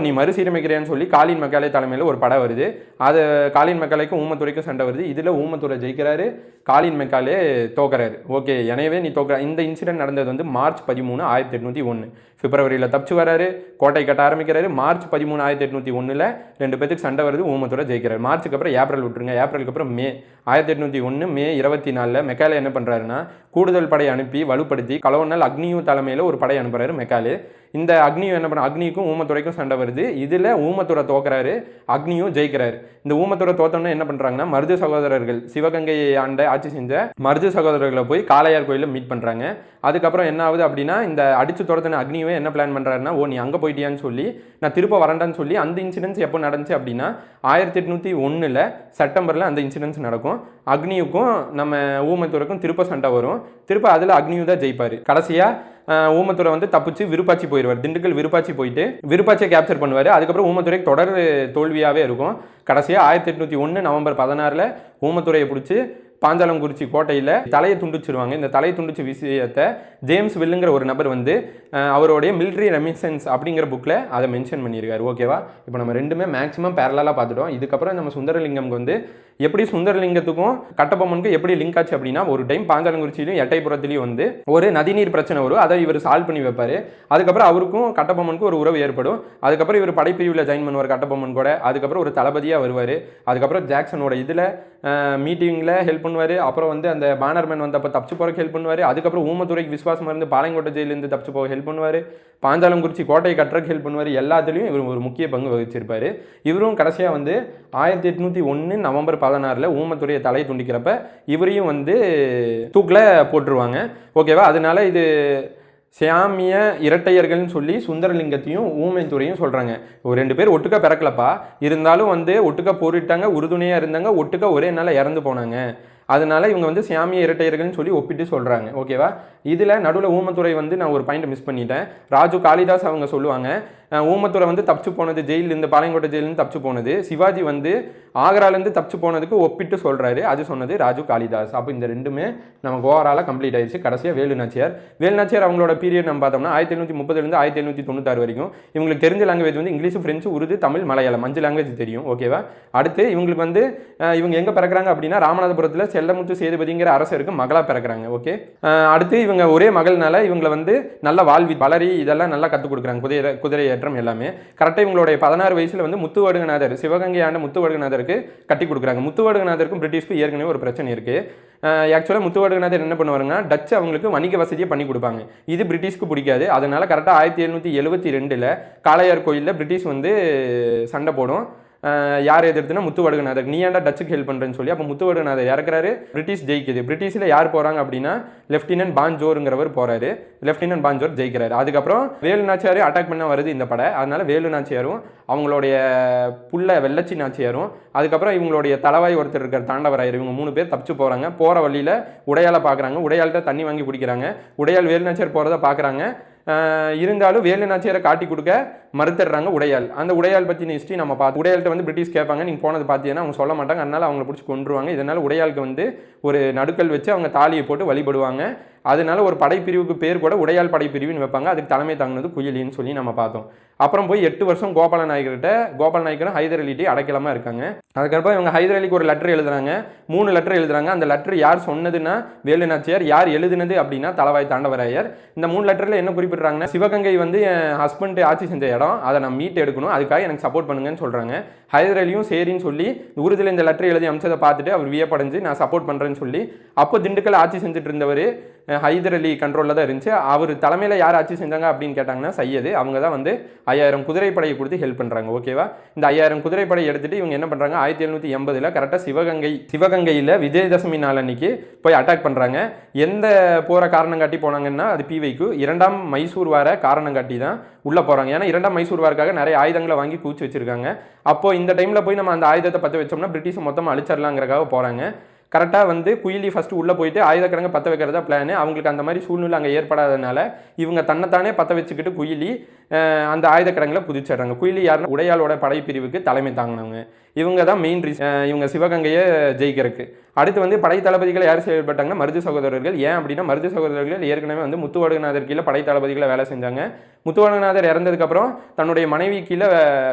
நீ மறுசீரமைக்கிறேன்னு சொல்லி காலின் மெக்காலே தலைமையில் ஒரு படம் வருது. அது காலின் மெக்காலேக்கும் ஊமத்துறைக்கும் சண்டை வருது. இதில் ஊமத்துறை ஜெயிக்கிறாரு, காலின் மெக்காலே தோக்குறாரு. ஓகே, எனவே நீ தோக்குற. இந்த இன்சிடென்ட் நடந்தது வந்து மார்ச் 13, 1801. பிப்ரவரியில் தப்பிச்சு வராரு, கோட்டை கட்ட ஆரம்பிக்கிறாரு. மார்ச் 13, 1801 2 பேத்துக்கு சண்டை வருது, ஊமத்துறை ஜெயிக்கிறாரு. மார்ச்சுக்கு அப்புறம் ஏப்ரல் விட்டுருங்க. ஏப்ரலுக்கு அப்புறம் மே 1801 மே 24 மெக்காலே என்ன பண்ணுறாருன்னா, கூடுதல் படை அனுப்பி வலுப்படுத்தி கலோனல் அக்னியூ தலைமையில் ஒரு படை அனுப்புறாரு மெக்காலே. இந்த அக்னியூ என்ன பண்ண, அக்னிக்கும் ஊமத்துறைக்கும் சண்டை வருது. இதில் ஊமத்துறை தோக்குறாரு, அக்னியூ ஜெயிக்கிறாரு. இந்த ஊமத்துறை தோத்தோம்னா என்ன பண்ணுறாங்கன்னா, மருது சகோதரர்கள் சிவகங்கையை ஆண்ட ஆட்சி செஞ்ச மருது சகோதரர்களை போய் காளையார் கோயிலில் மீட் பண்ணுறாங்க. அதுக்கப்புறம் என்ன ஆகுது அப்படின்னா, இந்த அடித்து துரத்தின அக்னியூவை என்ன பிளான் பண்ணுறாருன்னா, நீ அங்கே போயிட்டியான்னு சொல்லி நான் திரும்ப வரண்டான்னு சொல்லி. அந்த இன்சிடென்ட்ஸ் எப்போ நடந்துச்சு அப்படின்னா 1801 செப்டம்பரில் அந்த இன்சிடென்ட்ஸ் நடக்கும். அக்னியுக்கும் நம்ம ஊமத்துறைக்கும் திருப்ப சண்டை வரும். திருப்ப அதில் அக்னியூ தான் ஜெயிப்பார். கடைசியாக ஊமத்துறை வந்து தப்பிச்சு விருப்பாச்சி போயிடுவார். திண்டுக்கல் விருப்பாச்சி போயிட்டு விருப்பாச்சியை கேப்சர் பண்ணுவார். அதுக்கப்புறம் ஊமத்துறைக்கு தொடர் தோல்வியாகவே இருக்கும். கடைசியாக 1801 நவம்பர் 16 ஊமத்துறையை பிடிச்சி பாஞ்சாலங்குறிச்சி கோட்டையில் தலையை துண்டிச்சிருவாங்க. இந்த தலையை துண்டிச்ச விஷயத்தை ஜேம்ஸ் வில்லுங்கிற ஒரு நபர் வந்து அவருடைய மிலிட்ரி ரெமிசன்ஸ் அப்படிங்கிற புக்கில் அதை மென்ஷன் பண்ணியிருக்காரு. ஓகேவா, இப்போ நம்ம ரெண்டுமே மேக்ஸிமம் பேரலாக பார்த்துட்டோம். இதுக்கப்புறம் நம்ம சுந்தரலிங்கம்க்கு வந்து எப்படி சுந்தரலிங்கத்துக்கும் கட்டபொம்மனுக்கும் எப்படி லிங்க் ஆச்சு அப்படின்னா, ஒரு டைம் பாஞ்சாலங்குறிச்சியிலும் எட்டைப்புறத்துலையும் வந்து ஒரு நதிநீர் பிரச்சனை வரும். அதை இவர் சால்வ் பண்ணி வைப்பார். அதுக்கப்புறம் அவருக்கும் கட்டபொம்மனுக்கும் ஒரு உறவு ஏற்படும். அதுக்கப்புறம் இவர் படைப்பிரிவில் ஜாயின் பண்ணுவார் கட்டபொம்மன் கூட. அதுக்கப்புறம் ஒரு தளபதியாக வருவார். அதுக்கப்புறம் ஜாக்சனோட இதில் மீட்டிங்கில் ஹெல்ப் பண்ணுவார். அப்புறம் வந்து அந்த பானர்மேன் வந்தப்போ தப்பிச்சு போகிறக்கு ஹெல்ப் பண்ணுவார். அதுக்கப்புறம் ஊமத்துறைக்கு விசுவாசமாக இருந்து பாளையங்கோட்டை ஜெயிலிருந்து தப்பிச்சு போக ஹெல்ப் பண்ணுவார். பாஞ்சாலங்குறிச்சி கோட்டையை கட்டுறக்கு ஹெல்ப் பண்ணுவார். எல்லாத்துலேயும் இவர் ஒரு முக்கிய பங்கு வகிச்சிருப்பார். இவரும் கடைசியாக வந்து 1801 நவம்பர் 16 ஊமத்துறையை தலையை துண்டிக்கிறப்ப இவரையும் வந்து தூக்கில் போட்டுருவாங்க. ஓகேவா, அதனால இது சியாமிய இரட்டையர்கள்னு சொல்லி சுந்தரலிங்கத்தையும் ஊமைத்துறையும் சொல்கிறாங்க. ஒரு 2 பேர் ஒட்டுக்கா பிறக்கலப்பா, இருந்தாலும் வந்து ஒட்டுக்கா போரிட்டாங்க, உறுதுணையாக இருந்தாங்க, ஒட்டுக்கா ஒரே நாளில் இறந்து போனாங்க. அதனால இவங்க வந்து சியாமிய இரட்டையர்கள்னு சொல்லி ஒப்பிட்டு சொல்கிறாங்க. ஓகேவா, இதில் நடுவில் ஊமத்துறை வந்து நான் ஒரு பாயிண்ட் மிஸ் பண்ணிட்டேன். ராஜு காளிதாஸ் அவங்க சொல்லுவாங்க, ஊமத்துறை வந்து தப்பிச்சு போனது ஜெயிலிருந்து, பாளையங்கோட்டை ஜெயிலிருந்து தப்பிச்சு போனது, சிவாஜி வந்து ஆக்ராலேருந்து தப்பிச்சு போனதுக்கு ஒப்பிட்டு சொல்கிறாரு. அது சொன்னது ராஜு காளிதாஸ். அப்போ இந்த ரெண்டுமே நமக்கு ஓவராலாக கம்ப்ளீட் ஆயிடுச்சு. கடைசியாக வேலுநாச்சியார் அவங்களோட பீரியட் நம்ம பார்த்தோம்னா 1730 1796 வரைக்கும். இவங்களுக்கு தெரிஞ்ச லாங்குவேஜ் வந்து English, French, Urdu, Tamil, Malayalam 5 language தெரியும். ஓகேவா, அடுத்து இவங்களுக்கு வந்து இவங்க எங்கே பிறக்கிறாங்க அப்படின்னா ராமநாதபுரத்தில் செல்லமுத்து சேதுபதிங்கிற அரசருக்கு மகளாக பிறக்கிறாங்க. ஓகே, அடுத்து இவங்க ஒரே மகள்னால இவங்களை வந்து நல்ல வாழ்வி வளரி இதெல்லாம் நல்லா கற்றுக் கொடுக்குறாங்க. குதிரை ஏற்றம் எல்லாமே கரெக்டாக. இவங்களுடைய 16 வயசில் வந்து முத்துவடுகநாதர், சிவகங்கை ஆண்ட முத்துவடுகநாதருக்கு கட்டி கொடுக்குறாங்க. முத்துவடுகநாதருக்கும் பிரிட்டிஷ்க்கும் ஏற்கனவே ஒரு பிரச்சனை இருக்குது. ஆக்சுவலாக முத்துவடுகநாதர் என்ன பண்ணுவாருன்னா, டச் அவங்களுக்கு வணிக வசதியை பண்ணி கொடுப்பாங்க. இது பிரிட்டிஷ்க்கு பிடிக்காது. அதனால கரெக்டாக 1772 காளையார் கோயிலில் பிரிட்டிஷ் வந்து சண்டை போடும். யார் எதிர்த்துனா முத்துவடுகநாதர், நீ ஏன்டா டச்சுக்கு ஹெல்ப் பண்ணுறேன்னு சொல்லி. அப்போ முத்துவடுகநாதர் இறக்குறாரு, பிரிட்டிஷ் ஜெயிக்குது. பிரிட்டிஷில் யார் போகிறாங்க அப்படின்னா லெஃப்டினன்ட் பான்ஜோருங்கிறவர் போகிறாரு. லெஃப்டினன்ட் பான்ஜோர் ஜெயிக்கிறாரு. அதுக்கப்புறம் வேலுநாச்சியாரையும் அட்டாக் பண்ண வருது இந்த படை. அதனால வேலுநாச்சியாரும் அவங்களுடைய புள்ள வெள்ளச்சி நாச்சியாரும் அதுக்கப்புறம் இவங்களுடைய தலைவாய் ஒருத்தர் இருக்கிற தாண்டவராயர், இவங்க 3 பேர் தப்பிச்சு போகிறாங்க. போகிற வழியில் உடையாலை பார்க்குறாங்க. உடையாள்கிட்ட தண்ணி வாங்கி குடிக்கிறாங்க. உடையால் வேலுநாச்சியார் போகிறத பார்க்குறாங்க. இருந்தாலும் வேலுநாச்சியாரை காட்டி கொடுக்க மறுத்துடுறாங்க உடையாள். அந்த உடையாள் பற்றின ஹிஸ்ட்ரி நம்ம பார்த்து, உடையாள்கிட்ட வந்து பிரிட்டிஷ் கேட்பாங்க, நீங்கள் போனது பார்த்தீங்கன்னா அவங்க சொல்ல மாட்டாங்க. அதனால அவங்களை பிடிச்சி கொண்டுருவாங்க. இதனால் உடையாளுக்கு வந்து ஒரு நடுக்கல் வச்சு அவங்க தாலியை போட்டு வழிபடுவாங்க. அதனால ஒரு படைப்பிரிவுக்கு பேர் கூட உடையாள் படைப்பிரிவுன்னு வைப்பாங்க. அதுக்கு தலைமை தாங்கினது குயிலின்னு சொல்லி நம்ம பார்த்தோம். அப்புறம் போய் 8 வருஷம் கோபால நாயக்கரும் ஹைதர் அலிட்டே அடைக்கலமாக இருக்காங்க. அதுக்கப்புறம் இவங்க ஹைதர் அலிக்கு ஒரு லெட்டர் எழுதுறாங்க, 3 லெட்டர் எழுதுறாங்க. அந்த லெட்டர் யார் சொன்னதுன்னா வேலுநாச்சியார், யார் எழுதுனது அப்படின்னா தலவாய் தாண்டவராயர். இந்த 3 லெட்டரில் என்ன குறிப்பிட்றாங்கன்னா, சிவகங்கை வந்து என் ஹஸ்பண்ட் ஆட்சி செஞ்ச இடம், அதை நான் மீட் எடுக்கணும், அதுக்காக எனக்கு சப்போர்ட் பண்ணுங்கன்னு சொல்கிறாங்க. ஹைதர் அலியும் சரின்னு சொல்லி உறுதியில் இந்த லெட்டர் எழுதி அம்சத்தை பார்த்துட்டு அவர் வியப்படைஞ்சு நான் சப்போர்ட் பண்ணுறேன்னு சொல்லி, அப்போ திண்டுக்கல் ஆட்சி செஞ்சுட்டு இருந்தவர் ஹைதர் அலி கண்ட்ரோலில் தான் இருந்துச்சு. அவர் தலைமையில் யார் ஆட்சி செஞ்சாங்க அப்படின்னு கேட்டாங்கன்னா சையது. அவங்க தான் வந்து 5000 குதிரைப்படையை கொடுத்து ஹெல்ப் பண்ணுறாங்க. ஓகேவா, இந்த 5000 குதிரைப்படை எடுத்துகிட்டு இவங்க என்ன பண்ணுறாங்க, 1780 கரெக்டாக சிவகங்கையில் விஜயதசமி நாள் அன்னைக்கு போய் அட்டாக் பண்ணுறாங்க. எந்த போகிற காரணம் காட்டி போனாங்கன்னா அது பிவைக்கு 2ஆம் மைசூர் வார காரணம் காட்டி தான் உள்ளே போகிறாங்க. ஏன்னா 2ஆம் மைசூர் வாரக்காக நிறைய ஆயுதங்களை வாங்கி கூச்சி வச்சிருக்காங்க. அப்போது இந்த டைமில் போய் நம்ம அந்த ஆயுதத்தை பற்ற வச்சோம்னா பிரிட்டிஷ் மொத்தமாக அழிச்சிடலாங்கிறக்காக போகிறாங்க. கரெக்டாக வந்து குயிலி ஃபஸ்ட்டு உள்ளே போயிட்டு ஆயுதக்கிழங்கு பற்ற வைக்கிறதா பிளான். அவங்களுக்கு அந்த மாதிரி சூழ்நிலை அங்கே ஏற்படாதனால இவங்க தன்னைத்தானே பற்ற வச்சுக்கிட்டு குயிலி அந்த ஆயுதக்கிழங்கில் குதிச்சிடுறாங்க. குயிலி யாருன்னா உடையாளோட படைப்பிரிவுக்கு தலைமை தாங்கினவங்க. இவங்க தான் மெயின் ரீசன் இவங்க சிவகங்கையை ஜெயிக்கிறதுக்கு. அடுத்து வந்து படை தளபதிகள் யார் செயல்பட்டாங்கன்னா மருது சகோதரர்கள். ஏன் அப்படின்னா மருது சகோதரர்கள் ஏற்கனவே வந்து முத்துவடுகநாதர் கீழே படை தளபதிகளை வேலை செஞ்சாங்க. முத்துவடுகநாதர் இறந்ததுக்கப்புறம் தன்னுடைய மனைவி கீழே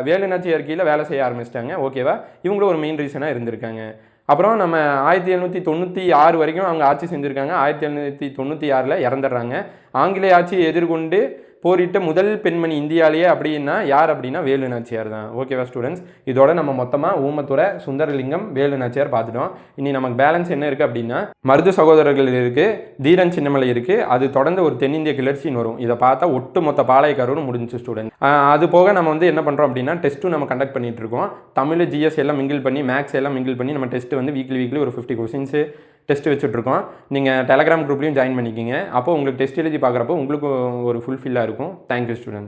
வேலுநாச்சியார் கீழே வேலை செய்ய ஆரம்பிச்சிட்டாங்க. ஓகேவா, இவங்களும் ஒரு மெயின் ரீசனாக இருந்திருக்காங்க. அப்புறம் நம்ம 1796 வரைக்கும் அவங்க ஆட்சி செஞ்சுருக்காங்க. 1796 இறந்துடுறாங்க. ஆங்கிலேய ஆட்சியை எதிர்கொண்டு போரிட்ட முதல் பெண்மணி இந்தியாவிலேயே அப்படின்னா யார் அப்படின்னா வேலுநாச்சியார் தான். ஓகேவா ஸ்டூடெண்ட்ஸ், இதோட நம்ம மொத்தமாக ஊமத்துறை, சுந்தரலிங்கம், வேலுநாச்சியார் பார்த்துட்டோம். இனி நமக்கு பேலன்ஸ் என்ன இருக்குது அப்படின்னா மருது சகோதரர்கள் இருக்குது, தீரன் சின்னமலை இருக்குது, அது தொடர்ந்து ஒரு தென்னிந்திய கிளர்ச்சின்னு வரும். இதை பார்த்தா ஒட்டு மொத்த பாளையக்காரரும் முடிஞ்சு ஸ்டூடெண்ட். அது போக நம்ம வந்து என்ன பண்ணுறோம் அப்படின்னா டெஸ்ட்டும் நம்ம கண்டக்ட் பண்ணிட்டு இருக்கோம். தமிழ், ஜிஎஸ் எல்லாம் மிங்கிள் பண்ணி, மேக்ஸ் எல்லாம் மிங்கிள் பண்ணி நம்ம டெஸ்ட் வந்து வீக்லி ஒரு 50 கொஸ்டின்ஸு டெஸ்ட் வச்சுட்ருக்கோம். நீங்கள் டெலகிராம் குரூப்லையும் ஜாயின் பண்ணிக்கிங்க. அப்போ உங்களுக்கு டெஸ்ட் எழுதி பார்க்குறப்போ உங்களுக்கு ஒரு ஃபுல்ஃபில்லாக இருக்கும். Thank you student.